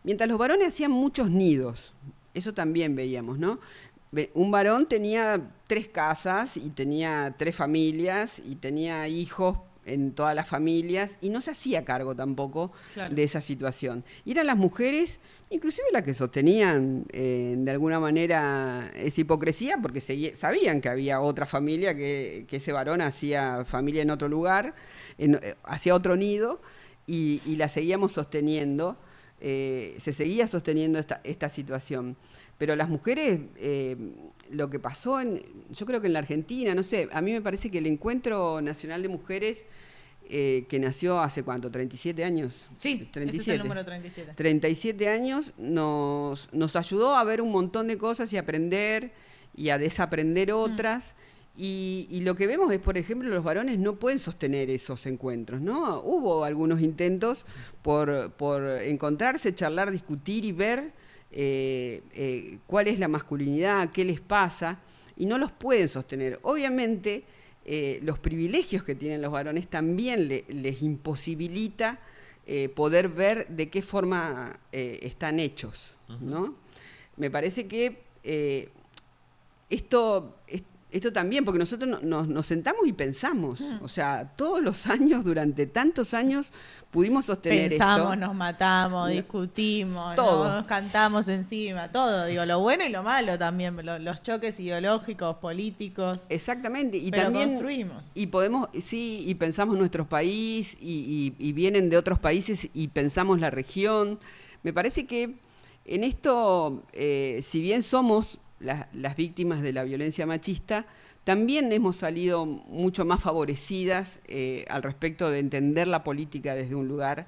Mientras los varones hacían muchos nidos, eso también veíamos, ¿no? Un varón tenía 3 casas y tenía 3 familias y tenía hijos en todas las familias y no se hacía cargo tampoco de esa situación. Y eran las mujeres, inclusive las que sostenían de alguna manera esa hipocresía porque sabían que había otra familia, que ese varón hacía familia en otro lugar, hacía otro nido y la seguíamos sosteniendo. Se seguía sosteniendo esta situación. Pero las mujeres, lo que pasó, yo creo que en la Argentina, no sé, a mí me parece que el Encuentro Nacional de Mujeres, que nació hace ¿cuánto? 37 años. Sí, 37. este es el número 37. 37 años nos ayudó a ver un montón de cosas y a aprender y a desaprender otras. Y lo que vemos es, por ejemplo, los varones no pueden sostener esos encuentros, ¿no? Hubo algunos intentos por encontrarse, charlar, discutir y ver cuál es la masculinidad, qué les pasa, y no los pueden sostener. Obviamente, los privilegios que tienen los varones también les imposibilita poder ver de qué forma están hechos, ¿no? Me parece que esto también, porque nosotros nos sentamos y pensamos, o sea, todos los años, durante tantos años, pudimos sostener Pensamos, esto. nos matamos, discutimos, todo. nos cantamos encima, todo, digo, lo bueno y lo malo también, los choques ideológicos, políticos. Exactamente, y pero también construimos. y podemos, sí, y pensamos nuestro país, y vienen de otros países y pensamos la región. Me parece que en esto, si bien somos las víctimas de la violencia machista, también hemos salido mucho más favorecidas al respecto de entender la política desde un lugar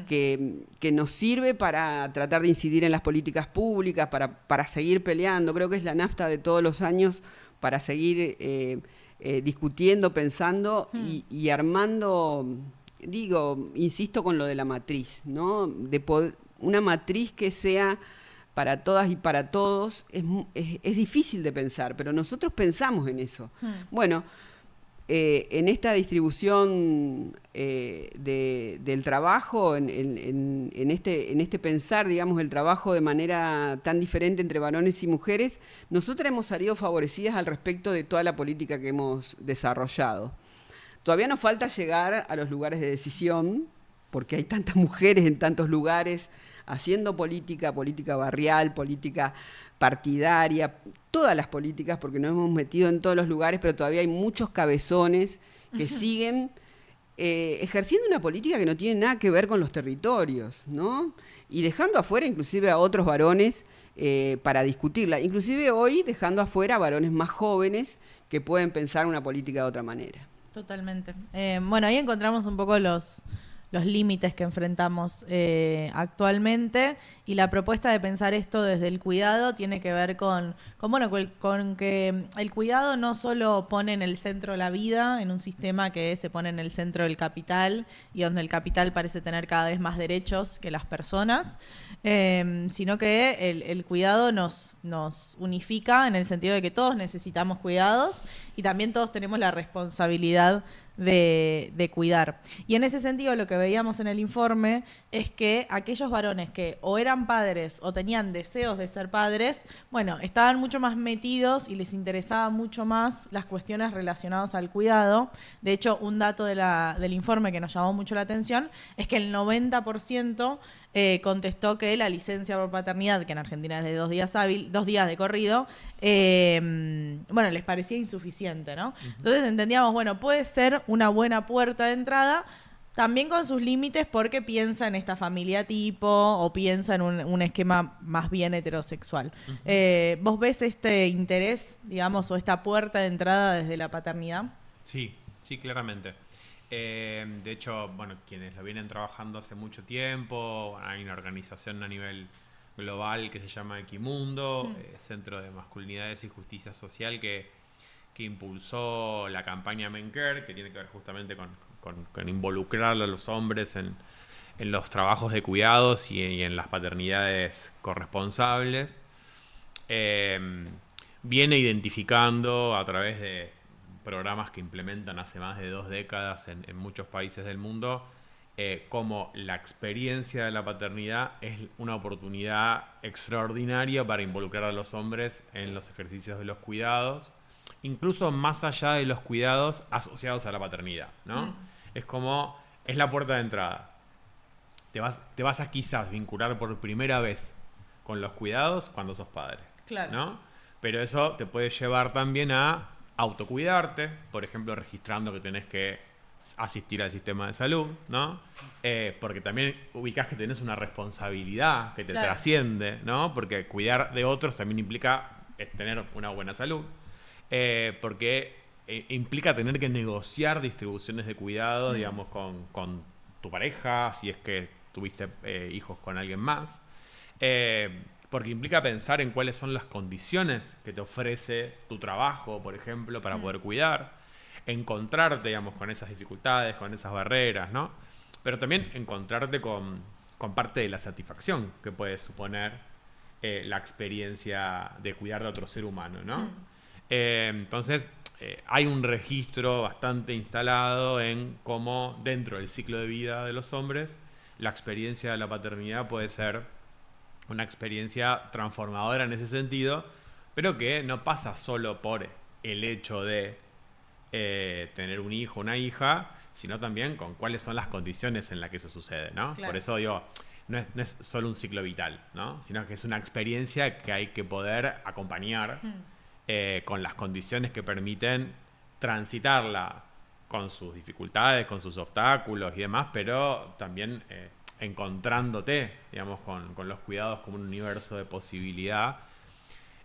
que nos sirve para tratar de incidir en las políticas públicas, para seguir peleando. Creo que es la nafta de todos los años para seguir discutiendo, pensando y armando insisto con lo de la matriz, ¿no? Una matriz que sea para todas y para todos es difícil de pensar, pero nosotros pensamos en eso. Bueno, en esta distribución del trabajo, en este pensar, digamos, el trabajo de manera tan diferente entre varones y mujeres, nosotras hemos salido favorecidas al respecto de toda la política que hemos desarrollado. Todavía nos falta llegar a los lugares de decisión, porque hay tantas mujeres en tantos lugares haciendo política barrial, política partidaria, todas las políticas, porque nos hemos metido en todos los lugares, pero todavía hay muchos cabezones que siguen ejerciendo una política que no tiene nada que ver con los territorios, ¿no? Y dejando afuera inclusive a otros varones para discutirla, inclusive hoy dejando afuera a varones más jóvenes que pueden pensar una política de otra manera. Totalmente. Bueno, ahí encontramos un poco los límites que enfrentamos actualmente, y la propuesta de pensar esto desde el cuidado tiene que ver con que el cuidado no solo pone en el centro la vida, en un sistema que se pone en el centro del capital y donde el capital parece tener cada vez más derechos que las personas, sino que el cuidado nos unifica en el sentido de que todos necesitamos cuidados y también todos tenemos la responsabilidad de cuidar. Y en ese sentido lo que veíamos en el informe es que aquellos varones que o eran padres o tenían deseos de ser padres, bueno, estaban mucho más metidos y les interesaba mucho más las cuestiones relacionadas al cuidado. De hecho, un dato del informe que nos llamó mucho la atención es que el 90% contestó que la licencia por paternidad, que en Argentina es de 2 días de corrido, bueno, les parecía insuficiente, ¿no? Entonces entendíamos, bueno, puede ser una buena puerta de entrada, también con sus límites, porque piensa en esta familia tipo o piensa en un esquema más bien heterosexual. ¿Vos ves este interés, digamos, o esta puerta de entrada desde la paternidad? Sí, claramente. De hecho, bueno, quienes lo vienen trabajando hace mucho tiempo, hay una organización a nivel global que se llama Equimundo, Centro de Masculinidades y Justicia Social, que impulsó la campaña Men Care, que tiene que ver justamente con involucrar a los hombres en los trabajos de cuidados y en las paternidades corresponsables. Viene identificando a través de programas que implementan hace más de 2 décadas en muchos países del mundo, cómo la experiencia de la paternidad es una oportunidad extraordinaria para involucrar a los hombres en los ejercicios de los cuidados, incluso más allá de los cuidados asociados a la paternidad, ¿no? Es la puerta de entrada. Te vas a quizás vincular por primera vez con los cuidados cuando sos padre, claro, ¿no? Pero eso te puede llevar también a autocuidarte, por ejemplo, registrando que tenés que asistir al sistema de salud, ¿no? Porque también ubicás que tenés una responsabilidad que te trasciende, ¿no? Porque cuidar de otros también implica tener una buena salud, porque implica tener que negociar distribuciones de cuidado, digamos, con tu pareja, si es que tuviste hijos con alguien más, porque implica pensar en cuáles son las condiciones que te ofrece tu trabajo, por ejemplo, para poder cuidar, encontrarte, digamos, con esas dificultades, con esas barreras, ¿no? Pero también encontrarte con parte de la satisfacción que puede suponer la experiencia de cuidar de otro ser humano, ¿no? Entonces, hay un registro bastante instalado en cómo dentro del ciclo de vida de los hombres la experiencia de la paternidad puede ser una experiencia transformadora en ese sentido, pero que no pasa solo por el hecho de tener un hijo, una hija, sino también con cuáles son las condiciones en las que eso sucede, ¿no? Claro. Por eso digo, no es solo un ciclo vital, ¿no? Sino que es una experiencia que hay que poder acompañar con las condiciones que permiten transitarla con sus dificultades, con sus obstáculos y demás, pero también encontrándote, digamos, con los cuidados como un universo de posibilidad.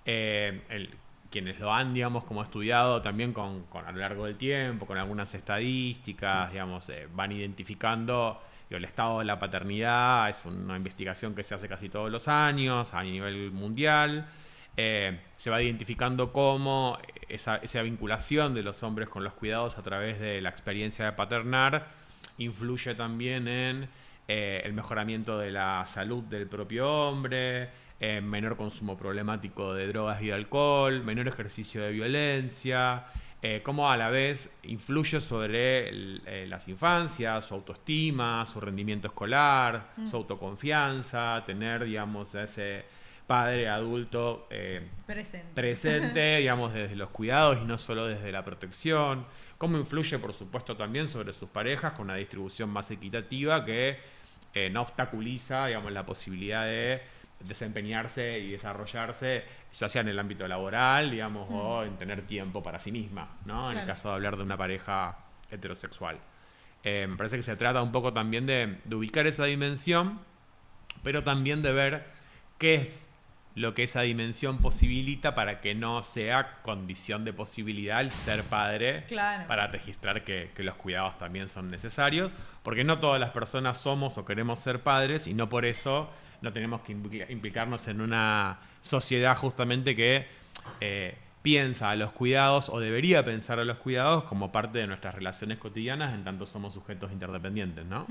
Quienes lo han, digamos, como estudiado también a lo largo del tiempo, con algunas estadísticas, digamos, van identificando el estado de la paternidad. Es una investigación que se hace casi todos los años a nivel mundial. Se va identificando cómo esa vinculación de los hombres con los cuidados a través de la experiencia de paternar influye también en el mejoramiento de la salud del propio hombre, menor consumo problemático de drogas y de alcohol, menor ejercicio de violencia, cómo a la vez influye sobre las infancias, su autoestima, su rendimiento escolar, su autoconfianza, tener, digamos, a ese padre adulto presente, digamos, desde los cuidados y no solo desde la protección. Cómo influye, por supuesto, también sobre sus parejas con una distribución más equitativa que no obstaculiza, digamos, la posibilidad de desempeñarse y desarrollarse, ya sea en el ámbito laboral, digamos, o en tener tiempo para sí misma, ¿no? Claro. En el caso de hablar de una pareja heterosexual. Me parece que se trata un poco también de ubicar esa dimensión, pero también de ver qué es lo que esa dimensión posibilita para que no sea condición de posibilidad el ser padre, claro, para registrar que los cuidados también son necesarios, porque no todas las personas somos o queremos ser padres y no por eso no tenemos que implicarnos en una sociedad justamente que piensa a los cuidados o debería pensar a los cuidados como parte de nuestras relaciones cotidianas en tanto somos sujetos interdependientes, ¿no?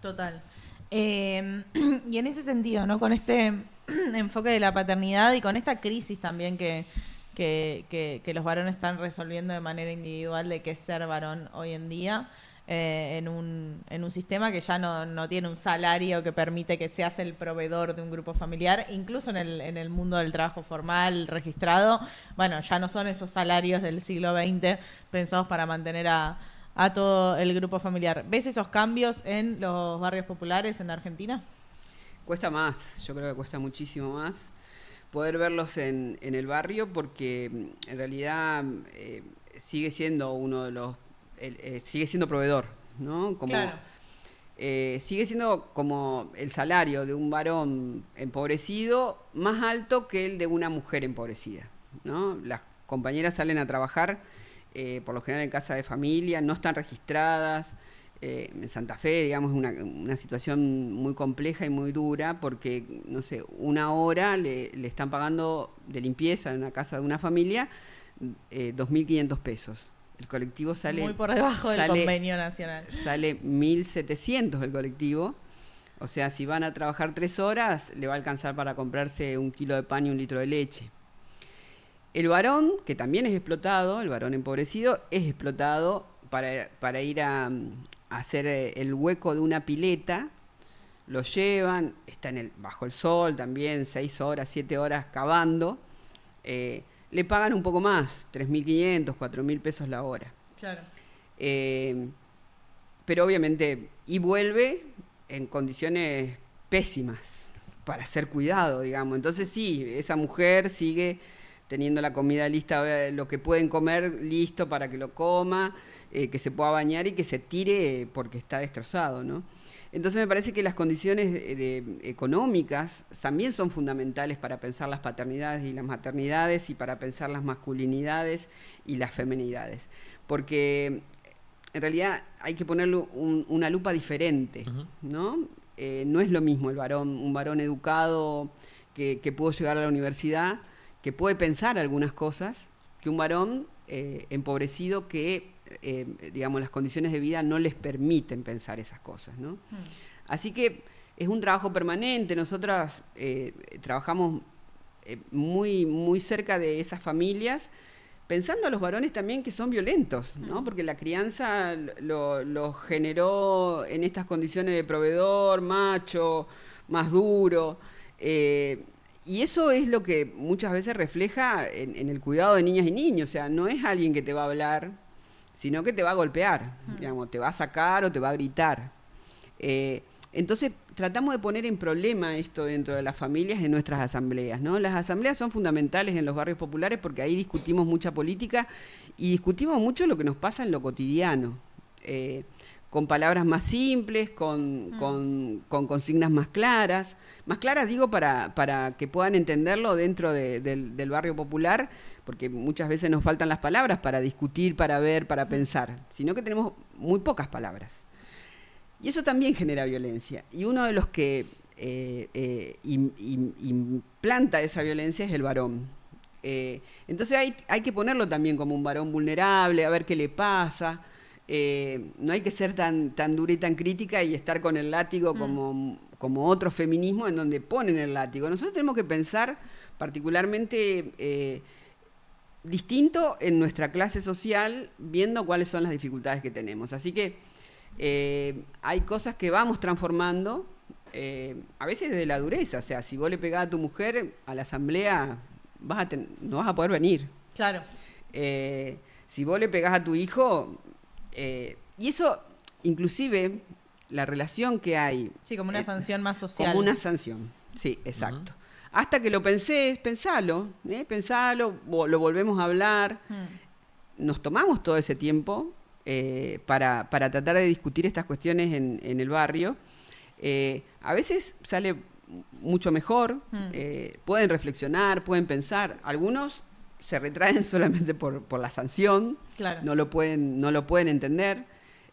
Total. Y en ese sentido, ¿no? Con este enfoque de la paternidad y con esta crisis también que los varones están resolviendo de manera individual de qué es ser varón hoy en día, en un sistema que ya no tiene un salario que permite que seas el proveedor de un grupo familiar, incluso en el mundo del trabajo formal, registrado, bueno, ya no son esos salarios del siglo XX pensados para mantener a todo el grupo familiar. ¿Ves esos cambios en los barrios populares en Argentina? Cuesta más, yo creo que cuesta muchísimo más poder verlos en el barrio, porque en realidad sigue siendo uno de los sigue siendo proveedor, ¿no? Como, claro. Sigue siendo como el salario de un varón empobrecido más alto que el de una mujer empobrecida, ¿no? Las compañeras salen a trabajar por lo general en casa de familia, no están registradas. En Santa Fe, digamos, es una situación muy compleja y muy dura porque, no sé, una hora le están pagando de limpieza en una casa de una familia 2.500 pesos. El colectivo sale... Muy por debajo del convenio nacional. Sale 1.700 el colectivo. O sea, si van a trabajar 3 horas, le va a alcanzar para comprarse 1 kilo de pan y 1 litro de leche. El varón, que también es explotado, el varón empobrecido, es explotado para ir a hacer el hueco de una pileta. Lo llevan, está bajo el sol también, 6 horas, 7 horas cavando. Le pagan un poco más, 3.500, 4.000 pesos la hora. Claro. Pero obviamente, y vuelve en condiciones pésimas para ser cuidado, digamos. Entonces sí, esa mujer sigue teniendo la comida lista, lo que pueden comer listo para que lo coma, que se pueda bañar y que se tire porque está destrozado, ¿no? Entonces me parece que las condiciones económicas también son fundamentales para pensar las paternidades y las maternidades y para pensar las masculinidades y las feminidades. Porque en realidad hay que ponerle una lupa diferente, ¿no? No es lo mismo un varón educado que pudo llegar a la universidad, que puede pensar algunas cosas, que un varón empobrecido que, digamos, las condiciones de vida no les permiten pensar esas cosas, ¿no? Así que es un trabajo permanente. Nosotras trabajamos muy, muy cerca de esas familias, pensando a los varones también que son violentos, ¿no? Porque la crianza lo generó en estas condiciones de proveedor, macho, más duro. Y eso es lo que muchas veces refleja en el cuidado de niñas y niños. O sea, no es alguien que te va a hablar, sino que te va a golpear, digamos, te va a sacar o te va a gritar. Entonces, tratamos de poner en problema esto dentro de las familias en nuestras asambleas, ¿no? Las asambleas son fundamentales en los barrios populares porque ahí discutimos mucha política y discutimos mucho lo que nos pasa en lo cotidiano. Con palabras más simples, con consignas más claras. Más claras, digo, para que puedan entenderlo dentro del barrio popular, porque muchas veces nos faltan las palabras para discutir, para ver, para pensar, sino que tenemos muy pocas palabras. Y eso también genera violencia. Y uno de los que implanta esa violencia es el varón. Entonces hay que ponerlo también como un varón vulnerable, a ver qué le pasa. no hay que ser tan dura y tan crítica y estar con el látigo como otro feminismo en donde ponen el látigo. Nosotros tenemos que pensar particularmente distinto en nuestra clase social, viendo cuáles son las dificultades que tenemos. Así que hay cosas que vamos transformando, a veces desde la dureza. O sea, si vos le pegás a tu mujer a la asamblea, no vas a poder venir. Claro. Si vos le pegás a tu hijo, y eso, inclusive, la relación que hay... Sí, como una sanción más social. Como una sanción, sí, exacto. Hasta que lo pensalo, lo volvemos a hablar. Nos tomamos todo ese tiempo para tratar de discutir estas cuestiones en el barrio. A veces sale mucho mejor, pueden reflexionar, pueden pensar. Algunos se retraen solamente por la sanción, claro. no lo pueden entender.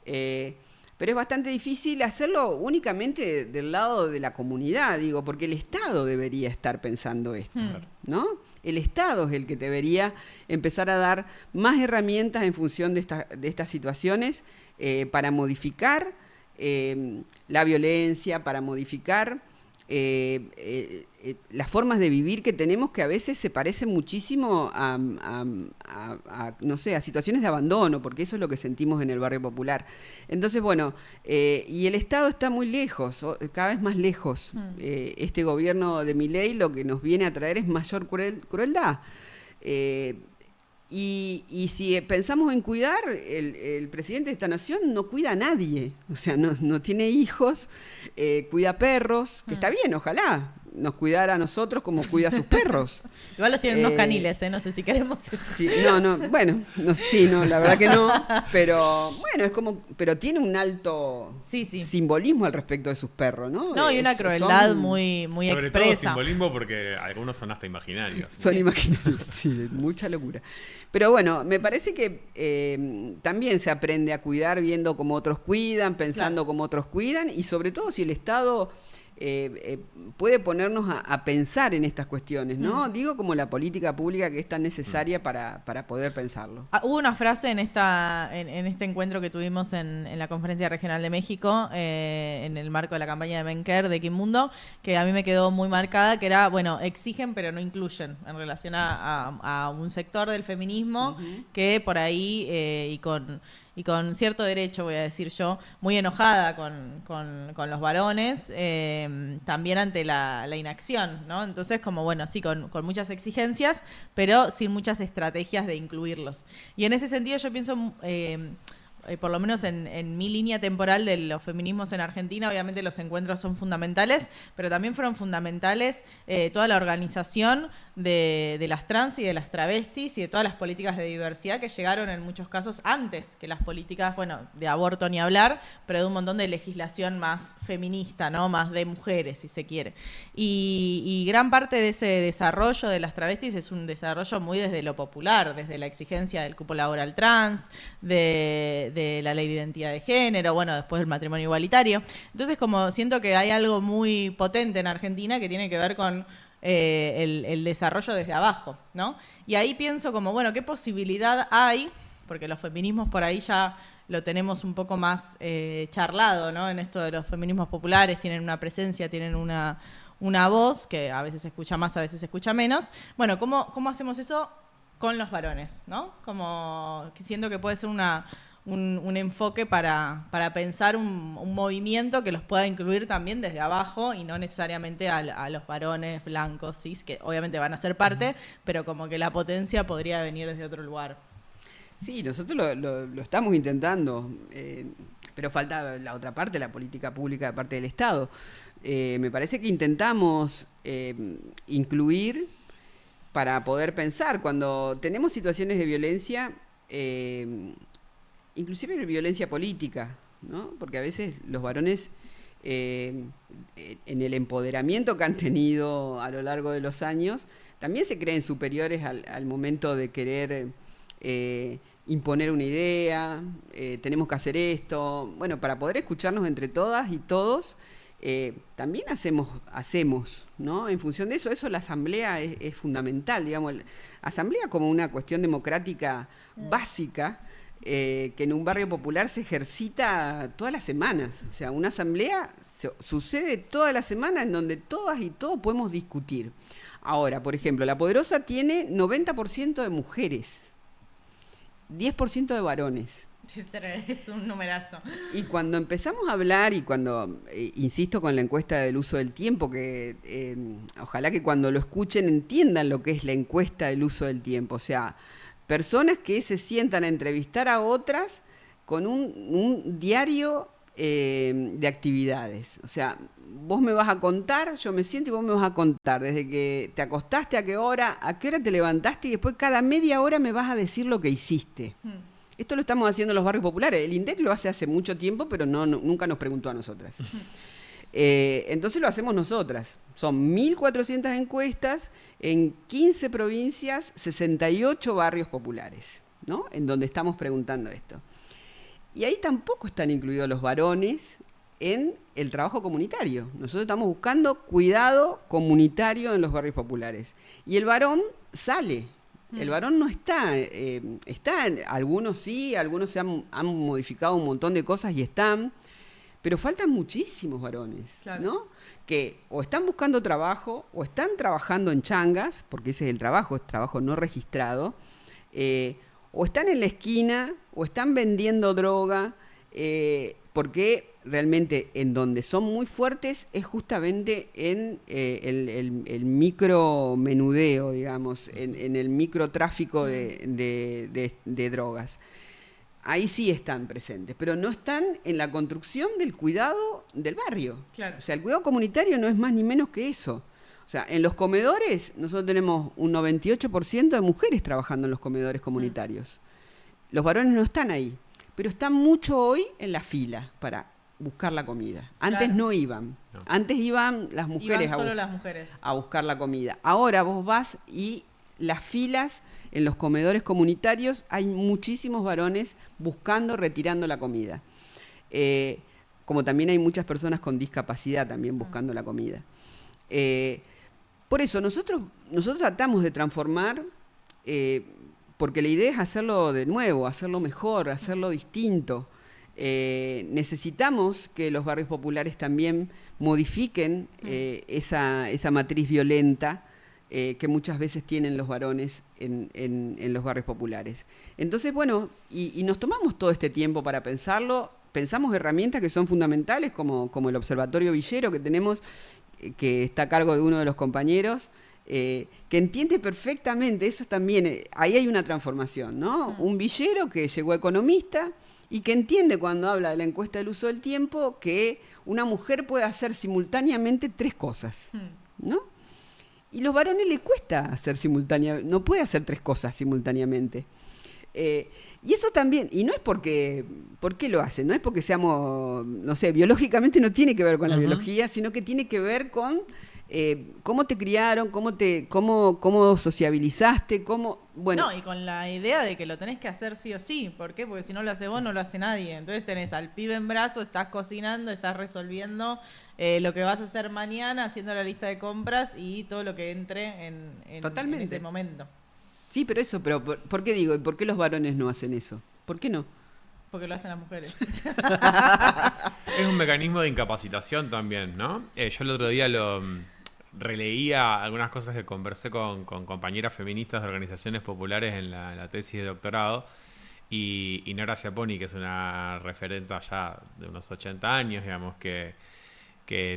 Pero es bastante difícil hacerlo únicamente del lado de la comunidad, digo, porque el Estado debería estar pensando esto, ¿no? El Estado es el que debería empezar a dar más herramientas en función de estas situaciones para modificar la violencia, para modificar las formas de vivir que tenemos, que a veces se parecen muchísimo no sé, a situaciones de abandono, porque eso es lo que sentimos en el barrio popular. Entonces, bueno, y el Estado está muy lejos, cada vez más lejos. Este gobierno de Milei lo que nos viene a traer es mayor crueldad. Y si pensamos en cuidar, el presidente de esta nación no cuida a nadie, o sea, no tiene hijos, cuida perros, que está bien, ojalá nos cuidara a nosotros como cuida a sus perros. Igual los tienen unos caniles, no sé si queremos eso. Sí, no, la verdad que no, pero bueno, pero tiene un alto simbolismo al respecto de sus perros, ¿no? No, y una crueldad muy sobre expresa. Todo simbolismo, porque algunos son hasta imaginarios. Son imaginarios, sí, mucha locura. Pero bueno, me parece que también se aprende a cuidar viendo cómo otros cuidan, pensando cómo otros cuidan, y sobre todo si el Estado puede ponernos a pensar en estas cuestiones, ¿no? Digo, como la política pública que es tan necesaria para poder pensarlo. Hubo una frase en este encuentro que tuvimos en la Conferencia Regional de México, en el marco de la campaña de Benker de Quimundo, que a mí me quedó muy marcada, que era, bueno, exigen pero no incluyen, en relación a un sector del feminismo que por ahí, y con cierto derecho, voy a decir yo, muy enojada con los varones, también ante la inacción, ¿no? Entonces, como bueno, sí, con muchas exigencias, pero sin muchas estrategias de incluirlos. Y en ese sentido yo pienso, por lo menos en mi línea temporal de los feminismos en Argentina, obviamente los encuentros son fundamentales, pero también fueron fundamentales toda la organización de las trans y de las travestis y de todas las políticas de diversidad que llegaron en muchos casos antes que las políticas, bueno, de aborto ni hablar, pero de un montón de legislación más feminista, ¿no? Más de mujeres, si se quiere. Y gran parte de ese desarrollo de las travestis es un desarrollo muy desde lo popular, desde la exigencia del cupo laboral trans, de la ley de identidad de género, bueno, después del matrimonio igualitario. Entonces, como siento que hay algo muy potente en Argentina que tiene que ver con el desarrollo desde abajo, ¿no? Y ahí pienso como, bueno, ¿qué posibilidad hay? Porque los feminismos por ahí ya lo tenemos un poco más charlado, ¿no? En esto de los feminismos populares, tienen una presencia, tienen una voz que a veces se escucha más, a veces se escucha menos. Bueno, ¿cómo hacemos eso con los varones, ¿no? Como siento que puede ser un enfoque para pensar un movimiento que los pueda incluir también desde abajo y no necesariamente a los varones blancos, cis, que obviamente van a ser parte, pero como que la potencia podría venir desde otro lugar. Sí, nosotros lo estamos intentando, pero falta la otra parte, la política pública de parte del Estado. Me parece que intentamos incluir para poder pensar. Cuando tenemos situaciones de violencia, inclusive violencia política, ¿no? Porque a veces los varones, en el empoderamiento que han tenido a lo largo de los años, también se creen superiores al momento de querer imponer una idea, tenemos que hacer esto. Bueno, para poder escucharnos entre todas y todos, también hacemos, ¿no? En función de eso la asamblea es fundamental, digamos. Asamblea como una cuestión democrática básica, que en un barrio popular se ejercita todas las semanas. O sea, una asamblea sucede toda la semana en donde todas y todos podemos discutir. Ahora, por ejemplo, La Poderosa tiene 90% de mujeres, 10% de varones. Es un numerazo. Y cuando empezamos a hablar y cuando, insisto con la encuesta del uso del tiempo, que ojalá que cuando lo escuchen entiendan lo que es la encuesta del uso del tiempo. O sea, personas que se sientan a entrevistar a otras con un diario de actividades. O sea, vos me vas a contar, yo me siento y vos me vas a contar desde que te acostaste, a qué hora te levantaste, y después cada media hora me vas a decir lo que hiciste. Esto lo estamos haciendo en los barrios populares. El INDEC lo hace mucho tiempo, pero nunca nos preguntó a nosotras. Entonces lo hacemos nosotras. Son 1.400 encuestas en 15 provincias, 68 barrios populares, ¿no? En donde estamos preguntando esto. Y ahí tampoco están incluidos los varones en el trabajo comunitario. Nosotros estamos buscando cuidado comunitario en los barrios populares. Y el varón sale. El varón no está, algunos sí, algunos se han modificado un montón de cosas y están, pero faltan muchísimos varones, claro, ¿no? Que o están buscando trabajo, o están trabajando en changas, porque ese es el trabajo, es trabajo no registrado, o están en la esquina, o están vendiendo droga, porque realmente en donde son muy fuertes es justamente en el micromenudeo, digamos, en el microtráfico de drogas. Ahí sí están presentes, pero no están en la construcción del cuidado del barrio. Claro. O sea, el cuidado comunitario no es más ni menos que eso. O sea, en los comedores nosotros tenemos un 98% de mujeres trabajando en los comedores comunitarios. Los varones no están ahí, pero están mucho hoy en la fila para buscar la comida. Antes claro, no iban. No. Antes iban las mujeres, las mujeres a buscar la comida. Ahora vos vas y las filas en los comedores comunitarios hay muchísimos varones buscando, retirando la comida. Como también hay muchas personas con discapacidad también buscando la comida. Por eso nosotros tratamos de transformar, porque la idea es hacerlo de nuevo, hacerlo mejor, hacerlo distinto. Necesitamos que los barrios populares también modifiquen esa matriz violenta que muchas veces tienen los varones en los barrios populares. Entonces, bueno, y nos tomamos todo este tiempo para pensarlo. Pensamos herramientas que son fundamentales, como el Observatorio Villero que tenemos, que está a cargo de uno de los compañeros, que entiende perfectamente, eso también, ahí hay una transformación, ¿no? Un villero que llegó a economista y que entiende cuando habla de la encuesta del uso del tiempo que una mujer puede hacer simultáneamente 3 cosas, ¿no? Y a los varones les cuesta hacer simultáneamente, no puede hacer 3 cosas simultáneamente. Y eso también, y no es ¿por qué lo hacen? No es porque seamos, no sé, biológicamente no tiene que ver con la biología, sino que tiene que ver con cómo te criaron, cómo sociabilizaste, bueno. No, y con la idea de que lo tenés que hacer sí o sí. ¿Por qué? Porque si no lo hace vos, no lo hace nadie. Entonces tenés al pibe en brazo, estás cocinando, estás resolviendo lo que vas a hacer mañana, haciendo la lista de compras y todo lo que entre en ese momento. Sí, pero ¿por qué digo? ¿Y por qué los varones no hacen eso? ¿Por qué no? Porque lo hacen las mujeres. Es un mecanismo de incapacitación también, ¿no? Yo el otro día releía algunas cosas que conversé con compañeras feministas de organizaciones populares en la tesis de doctorado, y Nora Ciaponi, que es una referente ya de unos 80 años, digamos, que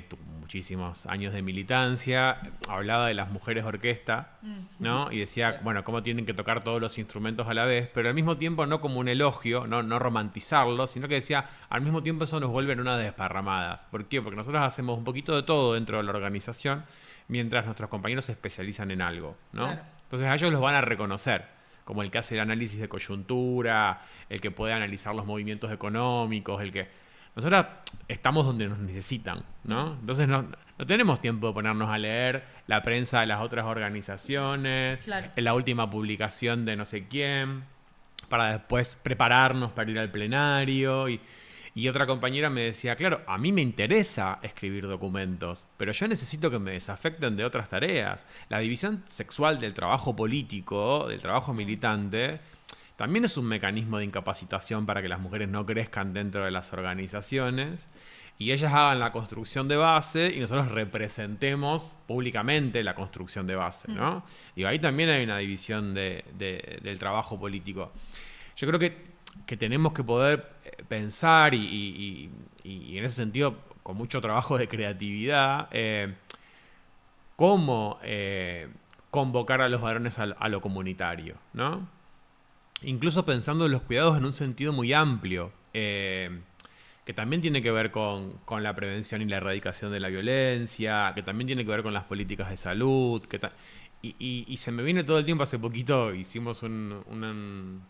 tuvo muchísimos años de militancia, hablaba de las mujeres orquesta, ¿no? Y decía, bueno, cómo tienen que tocar todos los instrumentos a la vez, pero al mismo tiempo no como un elogio, no romantizarlo, sino que decía, al mismo tiempo eso nos vuelve en unas desparramadas. ¿Por qué? Porque nosotros hacemos un poquito de todo dentro de la organización, mientras nuestros compañeros se especializan en algo, ¿no? Claro. Entonces a ellos los van a reconocer, como el que hace el análisis de coyuntura, el que puede analizar los movimientos económicos, el que... Nosotros estamos donde nos necesitan, ¿no? Entonces no tenemos tiempo de ponernos a leer la prensa de las otras organizaciones, claro, en la última publicación de no sé quién, para después prepararnos para ir al plenario. Y otra compañera me decía, claro, a mí me interesa escribir documentos, pero yo necesito que me desafecten de otras tareas. La división sexual del trabajo político, del trabajo militante, también es un mecanismo de incapacitación para que las mujeres no crezcan dentro de las organizaciones y ellas hagan la construcción de base y nosotros representemos públicamente la construcción de base, ¿no? Y ahí también hay una división del trabajo político. Yo creo que tenemos que poder pensar y en ese sentido, con mucho trabajo de creatividad, cómo convocar a los varones a lo comunitario, ¿no? Incluso pensando en los cuidados en un sentido muy amplio, que también tiene que ver con la prevención y la erradicación de la violencia, que también tiene que ver con las políticas de salud, y se me viene todo el tiempo. Hace poquito hicimos una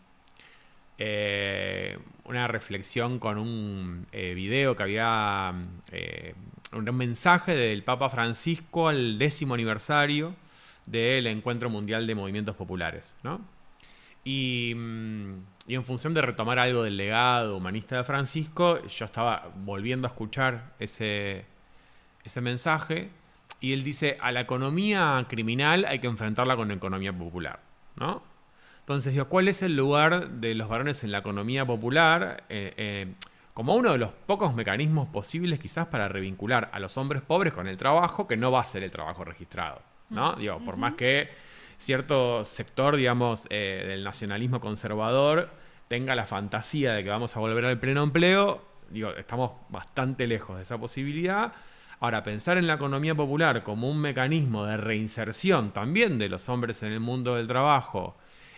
reflexión con un video que había un mensaje del Papa Francisco al 10º aniversario del Encuentro Mundial de Movimientos Populares, ¿no? Y en función de retomar algo del legado humanista de Francisco, yo estaba volviendo a escuchar ese mensaje, y él dice: a la economía criminal hay que enfrentarla con la economía popular, ¿no? Entonces, digo, ¿cuál es el lugar de los varones en la economía popular? Como uno de los pocos mecanismos posibles quizás para revincular a los hombres pobres con el trabajo, que no va a ser el trabajo registrado, ¿no? Digo, por más que cierto sector, digamos, del nacionalismo conservador tenga la fantasía de que vamos a volver al pleno empleo, digo, estamos bastante lejos de esa posibilidad. Ahora, pensar en la economía popular como un mecanismo de reinserción también de los hombres en el mundo del trabajo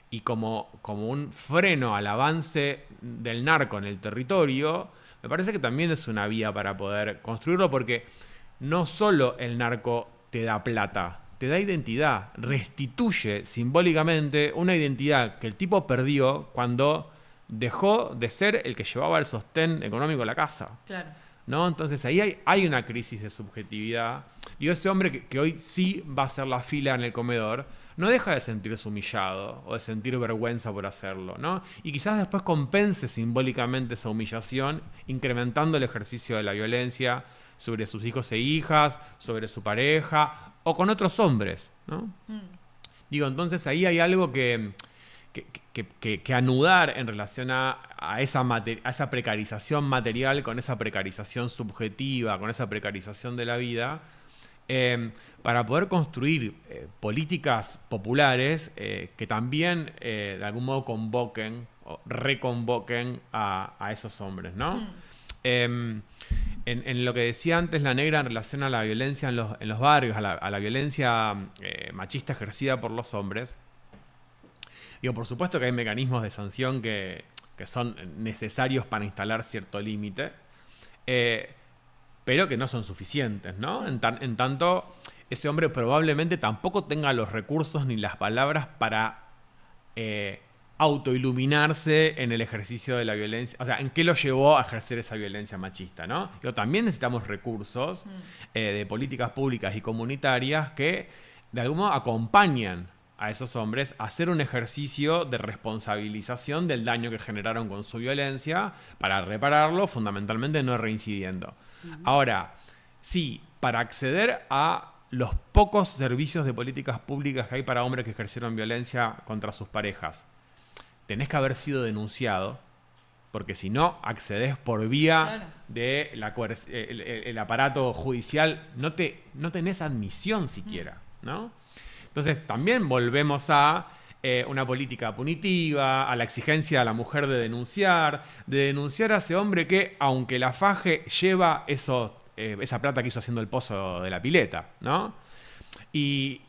y como un freno al avance del narco en el territorio, me parece que también es una vía para poder construirlo, porque no solo el narco te da plata, te da identidad, restituye simbólicamente una identidad que el tipo perdió cuando dejó de ser el que llevaba el sostén económico de la casa. Claro. ¿No? Entonces ahí hay una crisis de subjetividad. Digo, ese hombre que hoy sí va a hacer la fila en el comedor, no deja de sentirse humillado o de sentir vergüenza por hacerlo, ¿no? Y quizás después compense simbólicamente esa humillación incrementando el ejercicio de la violencia sobre sus hijos e hijas, sobre su pareja o con otros hombres, ¿no? Digo, entonces ahí hay algo que anudar en relación a esa precarización material con esa precarización subjetiva, con esa precarización de la vida, para poder construir políticas populares que también de algún modo convoquen o reconvoquen a esos hombres, ¿no? En lo que decía antes la negra en relación a la violencia en los barrios, a la violencia machista ejercida por los hombres, digo, por supuesto que hay mecanismos de sanción que son necesarios para instalar cierto límite, pero que no son suficientes, ¿no? En tanto, ese hombre probablemente tampoco tenga los recursos ni las palabras para autoiluminarse en el ejercicio de la violencia. O sea, ¿en qué lo llevó a ejercer esa violencia machista, ¿no? Digo, también necesitamos recursos de políticas públicas y comunitarias que de algún modo acompañan a esos hombres a hacer un ejercicio de responsabilización del daño que generaron con su violencia para repararlo, fundamentalmente no reincidiendo. Ahora, sí, para acceder a los pocos servicios de políticas públicas que hay para hombres que ejercieron violencia contra sus parejas, tenés que haber sido denunciado, porque si no accedes por vía de el aparato judicial, no tenés admisión siquiera, ¿no? Entonces también volvemos a una política punitiva, a la exigencia de la mujer de denunciar a ese hombre que, aunque la faje, lleva esa plata que hizo haciendo el pozo de la pileta, ¿no? Y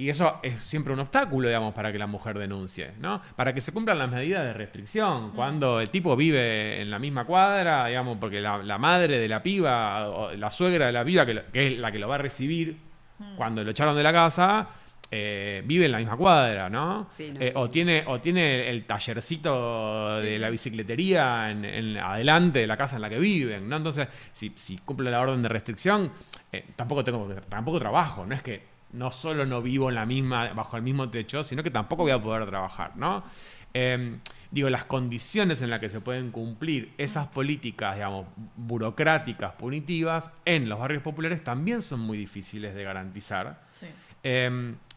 eso es siempre un obstáculo, digamos, para que la mujer denuncie, ¿no? Para que se cumplan las medidas de restricción. Cuando el tipo vive en la misma cuadra, digamos, porque la madre de la piba o la suegra de la piba, que es la que lo va a recibir cuando lo echaron de la casa, vive en la misma cuadra, ¿no? Sí, no. O tiene el tallercito de la bicicletería en adelante de la casa en la que viven, ¿no? Entonces, si cumple la orden de restricción, tampoco trabajo, no es que no solo no vivo bajo el mismo techo, sino que tampoco voy a poder trabajar, ¿no? Las condiciones en las que se pueden cumplir esas políticas, digamos, burocráticas, punitivas, en los barrios populares también son muy difíciles de garantizar. Sí.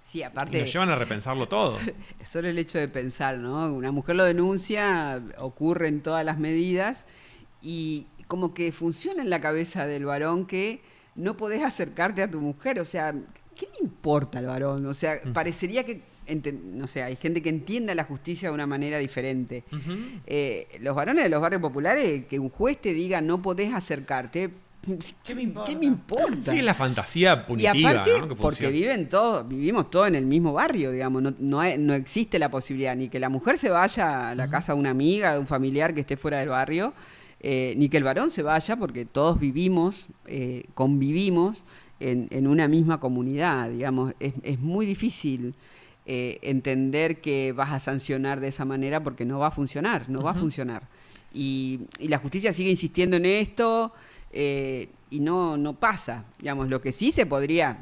Sí, aparte, y nos llevan a repensarlo todo. Solo el hecho de pensar, ¿no? Una mujer lo denuncia, ocurren todas las medidas y como que funciona en la cabeza del varón que no podés acercarte a tu mujer. O sea, ¿qué le importa al varón? O sea, parecería que, no sé, hay gente que entienda la justicia de una manera diferente. Los varones de los barrios populares, que un juez te diga no podés acercarte, ¿qué me importa? ¿Qué me importa? Sí, es la fantasía punitiva. Y aparte, ¿no? porque vivimos todos en el mismo barrio, digamos, no existe la posibilidad ni que la mujer se vaya a la casa de una amiga, de un familiar que esté fuera del barrio, ni que el varón se vaya, porque todos vivimos, convivimos en una misma comunidad, digamos. Es muy difícil entender que vas a sancionar de esa manera porque no va a funcionar, no va a funcionar. Y la justicia sigue insistiendo en esto. Y no pasa, digamos. Lo que sí se podría,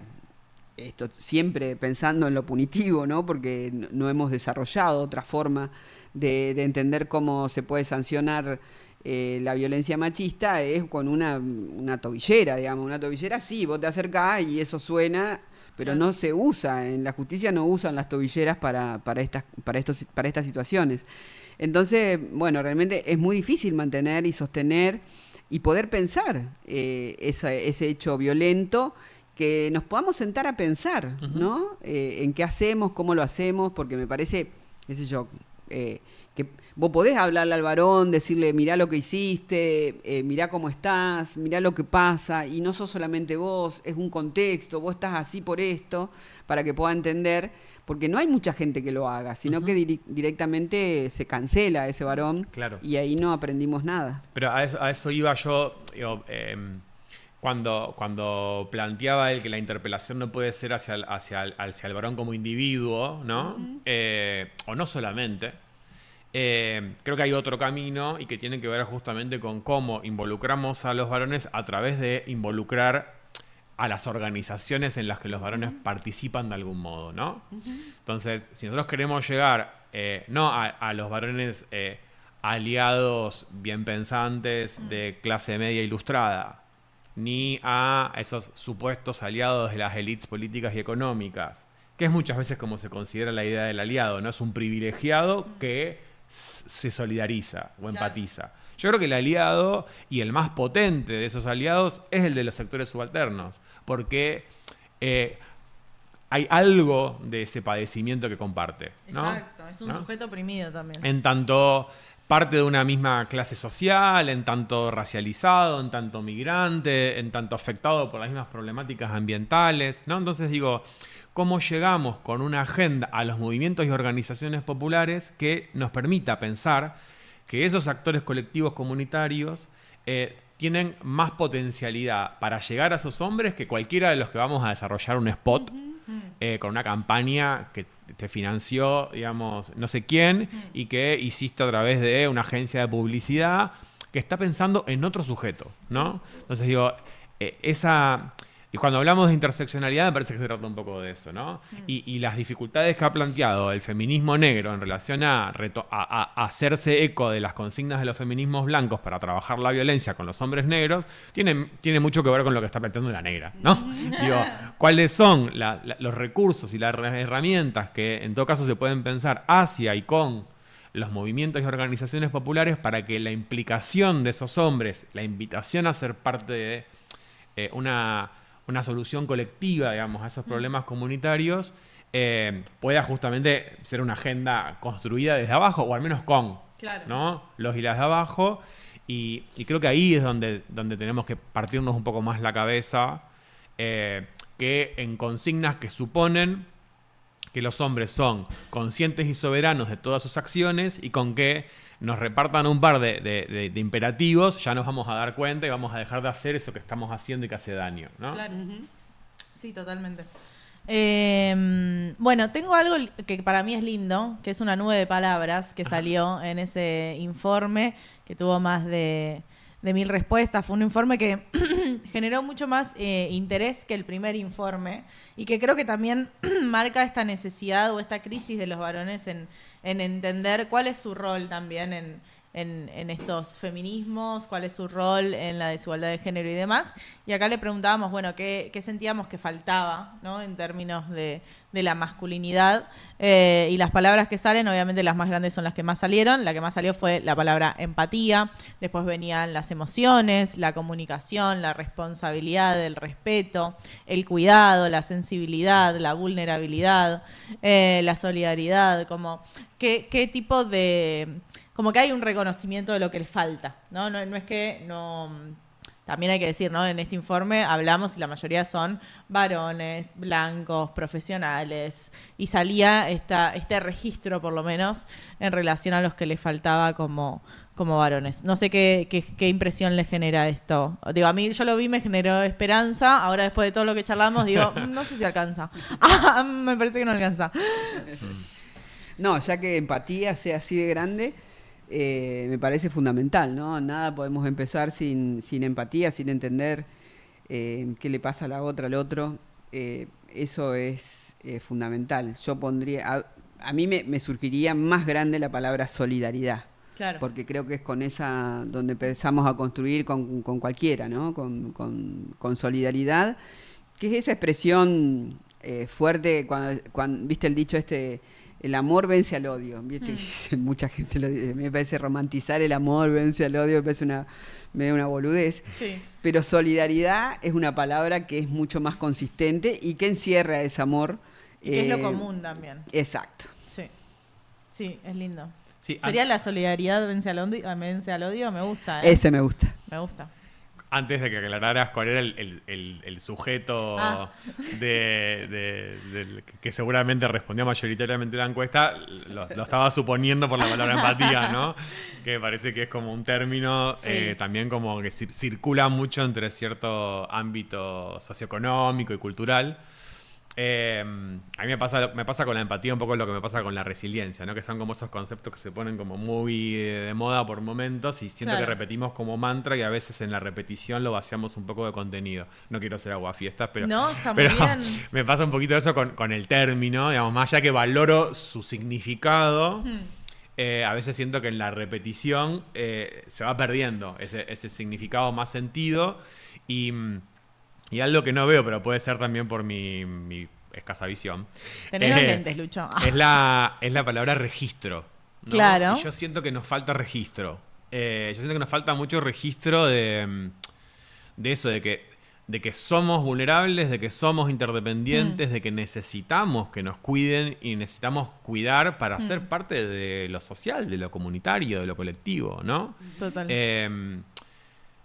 esto siempre pensando en lo punitivo, ¿no? Porque no hemos desarrollado otra forma de entender cómo se puede sancionar la violencia machista, es con una tobillera, digamos. Una tobillera, sí, vos te acercás y eso suena, pero no se usa, en la justicia no usan las tobilleras para estas situaciones. Entonces, bueno, realmente es muy difícil mantener y sostener y poder pensar ese hecho violento, que nos podamos sentar a pensar, ¿no? En qué hacemos, cómo lo hacemos, porque me parece, qué sé yo, que vos podés hablarle al varón, decirle, mirá lo que hiciste, mirá cómo estás, mirá lo que pasa, y no sos solamente vos, es un contexto, vos estás así por esto, para que pueda entender, porque no hay mucha gente que lo haga, sino que directamente se cancela a ese varón, claro. Y ahí no aprendimos nada. Pero a eso iba yo, cuando planteaba él que la interpelación no puede ser hacia el varón como individuo, ¿no? O no solamente. Creo que hay otro camino y que tiene que ver justamente con cómo involucramos a los varones a través de involucrar a las organizaciones en las que los varones participan de algún modo, ¿no? Entonces, si nosotros queremos llegar no a los varones aliados bien pensantes de clase media ilustrada, ni a esos supuestos aliados de las élites políticas y económicas, que es muchas veces como se considera la idea del aliado, ¿no? Es un privilegiado que se solidariza o empatiza. Yo creo que el aliado y el más potente de esos aliados es el de los sectores subalternos, porque hay algo de ese padecimiento que comparte, ¿no? Exacto, es un sujeto oprimido también. En tanto parte de una misma clase social, en tanto racializado, en tanto migrante, en tanto afectado por las mismas problemáticas ambientales, ¿no? Entonces digo, ¿cómo llegamos con una agenda a los movimientos y organizaciones populares que nos permita pensar que esos actores colectivos comunitarios tienen más potencialidad para llegar a esos hombres que cualquiera de los que vamos a desarrollar un spot con una campaña que te financió, digamos, no sé quién, y que hiciste a través de una agencia de publicidad que está pensando en otro sujeto, ¿no? Entonces digo, y cuando hablamos de interseccionalidad me parece que se trata un poco de eso, ¿no? Y las dificultades que ha planteado el feminismo negro en relación a hacerse eco de las consignas de los feminismos blancos para trabajar la violencia con los hombres negros, tiene mucho que ver con lo que está planteando la negra, ¿no? Digo, ¿cuáles son los recursos y las herramientas que en todo caso se pueden pensar hacia y con los movimientos y organizaciones populares para que la implicación de esos hombres, la invitación a ser parte de una solución colectiva, digamos, a esos problemas comunitarios, pueda justamente ser una agenda construida desde abajo, o al menos con, ¿no? Los y las de abajo. Y creo que ahí es donde tenemos que partirnos un poco más la cabeza, que en consignas que suponen que los hombres son conscientes y soberanos de todas sus acciones, y con que nos repartan un par de imperativos, ya nos vamos a dar cuenta y vamos a dejar de hacer eso que estamos haciendo y que hace daño, ¿no? Claro. Sí, totalmente. Bueno, tengo algo que para mí es lindo, que es una nube de palabras que salió en ese informe, que tuvo más de 1000 respuestas. Fue un informe que generó mucho más interés que el primer informe y que creo que también marca esta necesidad o esta crisis de los varones en entender cuál es su rol también en estos feminismos, cuál es su rol en la desigualdad de género y demás. Y acá le preguntábamos, bueno, qué sentíamos que faltaba, ¿no? En términos de la masculinidad. Y las palabras que salen, obviamente las más grandes son las que más salieron. La que más salió fue la palabra empatía. Después venían las emociones, la comunicación, la responsabilidad, el respeto, el cuidado, la sensibilidad, la vulnerabilidad, la solidaridad, como qué tipo de... Como que hay un reconocimiento de lo que les falta, ¿no? No es que no... También hay que decir, ¿no? En este informe hablamos y la mayoría son varones, blancos, profesionales, y salía este registro, por lo menos, en relación a los que les faltaba como varones. No sé qué impresión les genera esto. Digo, a mí yo lo vi, me generó esperanza. Ahora, después de todo lo que charlamos, digo, no sé si alcanza. Me parece que no alcanza. No, ya que empatía sea así de grande, me parece fundamental, ¿no? Nada podemos empezar sin empatía, sin entender qué le pasa a la otra, al otro. Eso es fundamental. Yo pondría, a mí me surgiría más grande la palabra solidaridad. Claro. Porque creo que es con esa donde empezamos a construir con cualquiera, ¿no? Con solidaridad, que es esa expresión fuerte, cuando viste el dicho el amor vence al odio, ¿viste? Mucha gente lo dice, me parece romantizar el amor vence al odio, me parece medio una boludez. Sí. Pero solidaridad es una palabra que es mucho más consistente y que encierra ese amor. Y que es lo común también. Exacto. Sí, es lindo. Sí, ¿Sería la solidaridad vence al odio? Me gusta, Ese me gusta. Me gusta. Antes de que aclararas cuál era el sujeto que seguramente respondió mayoritariamente a la encuesta, lo estaba suponiendo por la palabra empatía, ¿no? Que parece que es como un término también como que circula mucho entre cierto ámbito socioeconómico y cultural. A mí me pasa con la empatía un poco lo que me pasa con la resiliencia, ¿no? Que son como esos conceptos que se ponen como muy de moda por momentos y siento que repetimos como mantra y a veces en la repetición lo vaciamos un poco de contenido. No quiero ser aguafiestas, pero me pasa un poquito eso con el término, digamos, más allá que valoro su significado. A veces siento que en la repetición se va perdiendo ese significado más sentido y algo que no veo, pero puede ser también por mi escasa visión. Tenés los lentes, Lucho. Es la palabra registro, ¿no? Claro. Y yo siento que nos falta registro. Yo siento que nos falta mucho registro de eso, de que somos vulnerables, de que somos interdependientes, de que necesitamos que nos cuiden y necesitamos cuidar para ser parte de lo social, de lo comunitario, de lo colectivo, ¿no? Total.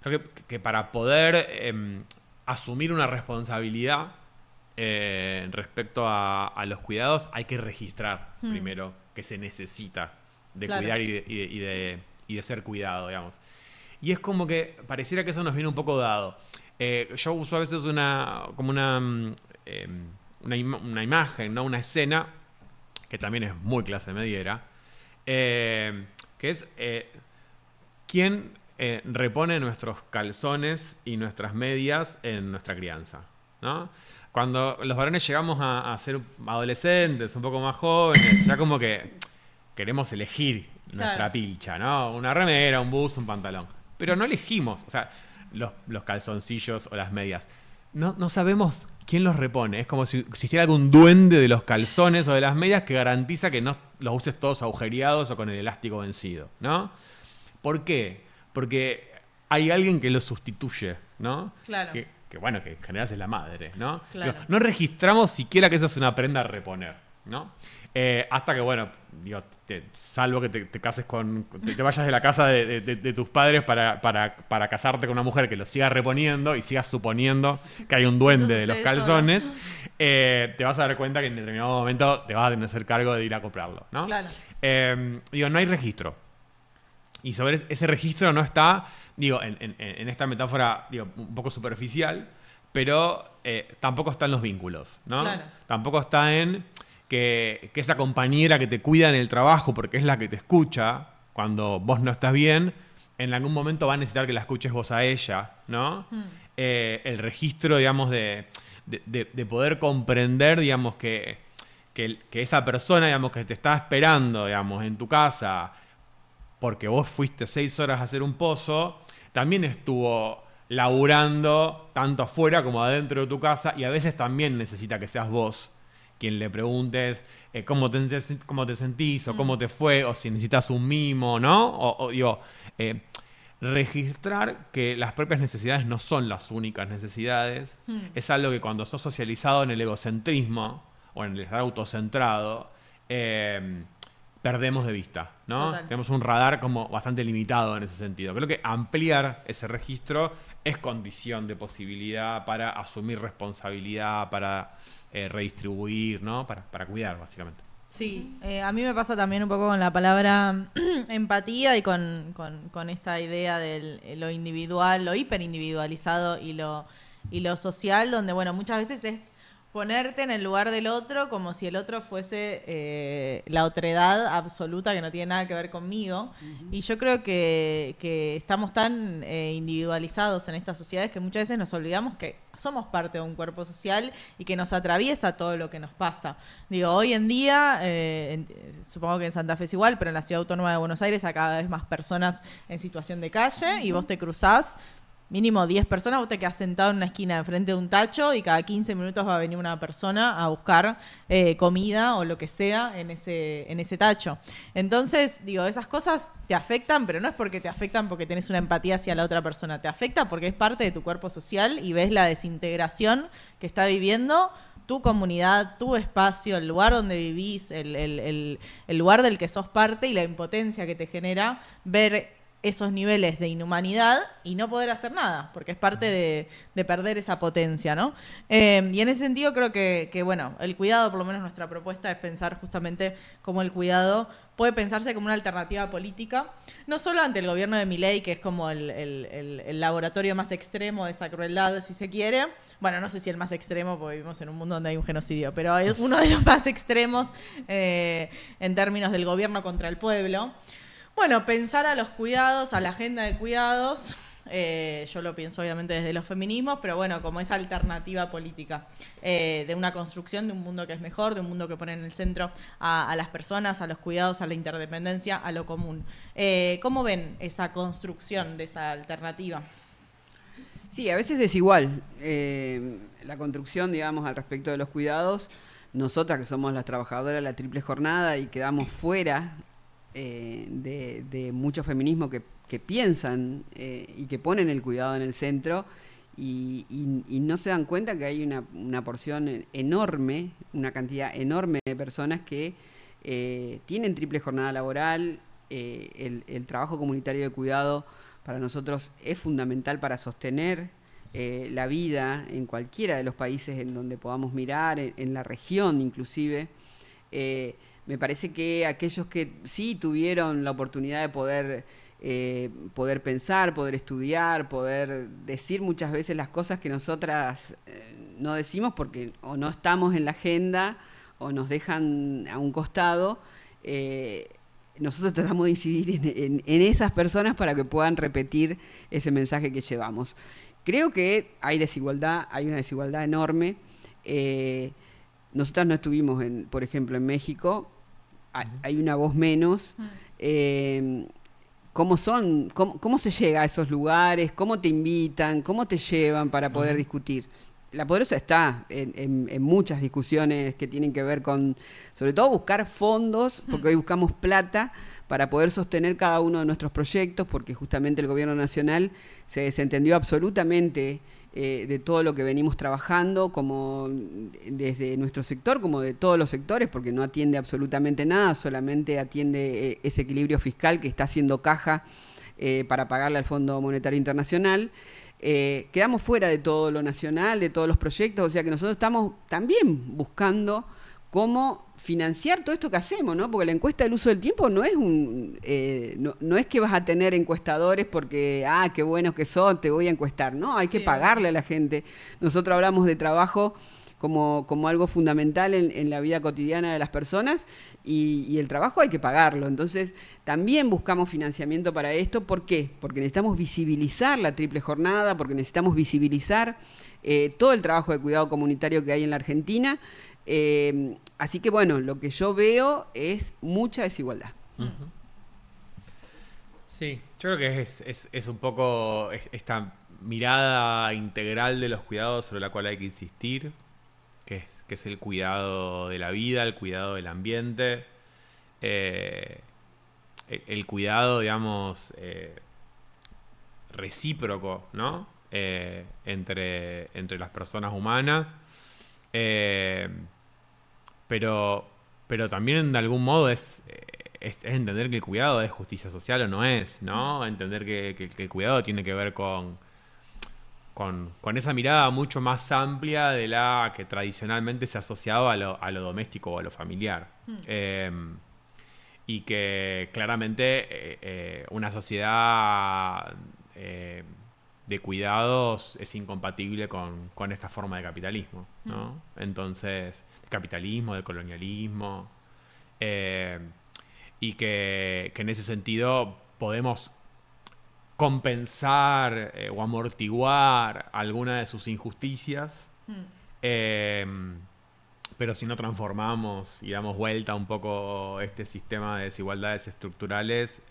Creo que para poder asumir una responsabilidad respecto a los cuidados hay que registrar primero que se necesita de cuidar y de ser cuidado, digamos. Y es como que pareciera que eso nos viene un poco dado. Yo uso a veces una imagen, ¿no? Una escena que también es muy clase mediera, que es quién repone nuestros calzones y nuestras medias en nuestra crianza, ¿no? Cuando los varones llegamos a ser adolescentes, un poco más jóvenes, ya como que queremos elegir nuestra pilcha, ¿no? Una remera, un buzo, un pantalón. Pero no elegimos, o sea, los calzoncillos o las medias. No sabemos quién los repone. Es como si existiera algún duende de los calzones o de las medias que garantiza que no los uses todos agujereados o con el elástico vencido, ¿no? ¿Por qué? Porque hay alguien que lo sustituye, ¿no? Claro. Que bueno, que en general es la madre, ¿no? Claro. Digo, no registramos siquiera que esa es una prenda a reponer, ¿no? Hasta que, bueno, digo, salvo que te cases te vayas de la casa de tus padres para casarte con una mujer que lo siga reponiendo y sigas suponiendo que hay un duende de los calzones, te vas a dar cuenta que en determinado momento te vas a tener que hacer cargo de ir a comprarlo, ¿no? Claro. Digo, no hay registro. Y sobre ese registro no está, digo, en esta metáfora, digo, un poco superficial, pero tampoco está en los vínculos, ¿no? Claro. Tampoco está en que esa compañera que te cuida en el trabajo porque es la que te escucha cuando vos no estás bien, en algún momento va a necesitar que la escuches vos a ella, ¿no? El registro, digamos, de poder comprender, digamos, que esa persona, digamos, que te está esperando, digamos, en tu casa, porque vos fuiste 6 horas a hacer un pozo, también estuvo laburando tanto afuera como adentro de tu casa, y a veces también necesita que seas vos quien le preguntes cómo te sentís, o cómo te fue, o si necesitas un mimo, ¿no? Registrar que las propias necesidades no son las únicas necesidades, es algo que cuando sos socializado en el egocentrismo o en el estar autocentrado, perdemos de vista, ¿no? Total. Tenemos un radar como bastante limitado en ese sentido. Creo que ampliar ese registro es condición de posibilidad para asumir responsabilidad, para redistribuir, ¿no? Para cuidar, básicamente. Sí, a mí me pasa también un poco con la palabra empatía y con esta idea de lo individual, lo hiperindividualizado y lo social, donde, bueno, muchas veces es ponerte en el lugar del otro como si el otro fuese la otredad absoluta que no tiene nada que ver conmigo. Y yo creo que estamos tan individualizados en estas sociedades que muchas veces nos olvidamos que somos parte de un cuerpo social y que nos atraviesa todo lo que nos pasa. Digo, hoy en día, supongo que en Santa Fe es igual, pero en la Ciudad Autónoma de Buenos Aires hay cada vez más personas en situación de calle y vos te cruzás mínimo 10 personas, vos te quedás sentado en una esquina enfrente de un tacho y cada 15 minutos va a venir una persona a buscar comida o lo que sea en ese tacho. Entonces, digo, esas cosas te afectan, pero no es porque te afectan porque tenés una empatía hacia la otra persona. Te afecta porque es parte de tu cuerpo social y ves la desintegración que está viviendo tu comunidad, tu espacio, el lugar donde vivís, el lugar del que sos parte y la impotencia que te genera ver esos niveles de inhumanidad y no poder hacer nada, porque es parte de perder esa potencia, ¿no? Y en ese sentido creo que, bueno, el cuidado, por lo menos nuestra propuesta es pensar justamente cómo el cuidado puede pensarse como una alternativa política, no solo ante el gobierno de Milei, que es como el laboratorio más extremo de esa crueldad, si se quiere. Bueno, no sé si el más extremo, porque vivimos en un mundo donde hay un genocidio, pero es uno de los más extremos en términos del gobierno contra el pueblo. Bueno, pensar a los cuidados, a la agenda de cuidados, yo lo pienso obviamente desde los feminismos, pero bueno, como esa alternativa política de una construcción de un mundo que es mejor, de un mundo que pone en el centro a las personas, a los cuidados, a la interdependencia, a lo común. ¿Cómo ven esa construcción de esa alternativa? Sí, a veces desigual. La construcción, digamos, al respecto de los cuidados, nosotras que somos las trabajadoras de la triple jornada y quedamos fuera de mucho feminismo que piensan y que ponen el cuidado en el centro y no se dan cuenta que hay una porción enorme, una cantidad enorme de personas que tienen triple jornada laboral. El trabajo comunitario de cuidado para nosotros es fundamental para sostener la vida en cualquiera de los países en donde podamos mirar, en la región inclusive. Me parece que aquellos que sí tuvieron la oportunidad de poder pensar, poder estudiar, poder decir muchas veces las cosas que nosotras no decimos porque o no estamos en la agenda o nos dejan a un costado, nosotros tratamos de incidir en esas personas para que puedan repetir ese mensaje que llevamos. Creo que hay desigualdad, hay una desigualdad enorme. Nosotras no estuvimos, por ejemplo, en México. Hay una voz menos. ¿Cómo se llega a esos lugares? ¿Cómo te invitan? ¿Cómo te llevan para poder discutir? La Poderosa está en muchas discusiones que tienen que ver con, sobre todo, buscar fondos, porque hoy buscamos plata para poder sostener cada uno de nuestros proyectos, porque justamente el gobierno nacional se desentendió absolutamente de todo lo que venimos trabajando, como desde nuestro sector, como de todos los sectores, porque no atiende absolutamente nada, solamente atiende ese equilibrio fiscal que está haciendo caja para pagarle al Fondo Monetario Internacional. Quedamos fuera de todo lo nacional, de todos los proyectos, o sea que nosotros estamos también buscando cómo financiar todo esto que hacemos, ¿no? Porque la encuesta del uso del tiempo no es no es que vas a tener encuestadores porque, qué buenos que son, te voy a encuestar, ¿no? Hay que pagarle a la gente. Nosotros hablamos de trabajo como algo fundamental en la vida cotidiana de las personas, y el trabajo hay que pagarlo. Entonces, también buscamos financiamiento para esto. ¿Por qué? Porque necesitamos visibilizar la triple jornada, porque necesitamos visibilizar todo el trabajo de cuidado comunitario que hay en la Argentina. Así que, bueno, lo que yo veo es mucha desigualdad. Uh-huh. Sí, yo creo que es un poco esta mirada integral de los cuidados sobre la cual hay que insistir, que es el cuidado de la vida, el cuidado del ambiente, el cuidado, digamos, recíproco, ¿no? Entre las personas humanas, pero también de algún modo es entender que el cuidado es justicia social o no es, ¿no? Entender que el cuidado tiene que ver con esa mirada mucho más amplia de la que tradicionalmente se ha asociado a lo doméstico o a lo familiar. Y que claramente una sociedad de cuidados es incompatible con esta forma de capitalismo, ¿no? Entonces, de capitalismo, de colonialismo, y que en ese sentido podemos compensar o amortiguar alguna de sus injusticias, pero si no transformamos y damos vuelta un poco este sistema de desigualdades estructurales,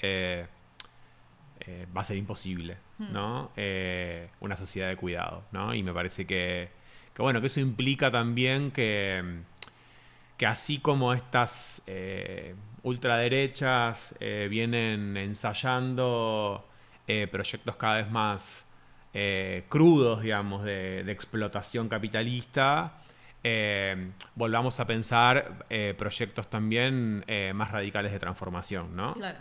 va a ser imposible, ¿no? Una sociedad de cuidado, ¿no? Y me parece que bueno, que eso implica también que así como estas ultraderechas vienen ensayando proyectos cada vez más crudos, digamos, de explotación capitalista, volvamos a pensar proyectos también más radicales de transformación, ¿no? Claro.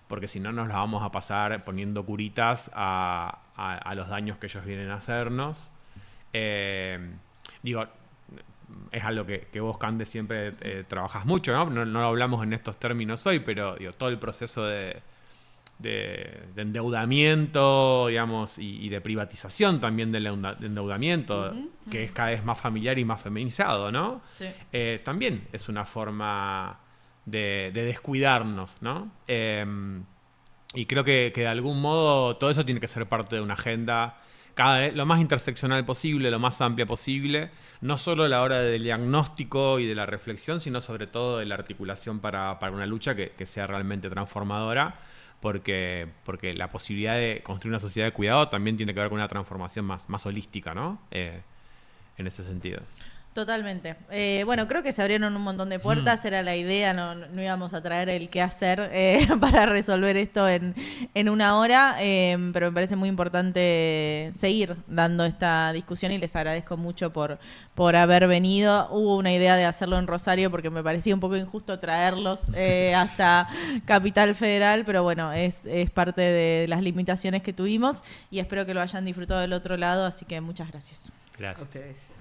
Porque si no nos la vamos a pasar poniendo curitas a los daños que ellos vienen a hacernos. Digo, es algo que vos, Cande, siempre trabajás mucho, ¿no? No lo hablamos en estos términos hoy, pero digo, todo el proceso de endeudamiento, digamos, y de privatización también del endeudamiento, que es cada vez más familiar y más feminizado, ¿no? Sí. También es una forma de descuidarnos, ¿no? Y creo que de algún modo todo eso tiene que ser parte de una agenda cada vez lo más interseccional posible, lo más amplia posible, no solo a la hora del diagnóstico y de la reflexión, sino sobre todo de la articulación para una lucha que sea realmente transformadora, porque la posibilidad de construir una sociedad de cuidado también tiene que ver con una transformación más holística, ¿no? En ese sentido. Totalmente. Bueno, creo que se abrieron un montón de puertas, era la idea, no íbamos a traer el qué hacer para resolver esto en una hora, pero me parece muy importante seguir dando esta discusión y les agradezco mucho por haber venido. Hubo una idea de hacerlo en Rosario porque me parecía un poco injusto traerlos hasta Capital Federal, pero bueno, es parte de las limitaciones que tuvimos y espero que lo hayan disfrutado del otro lado, así que muchas gracias. Gracias. A ustedes.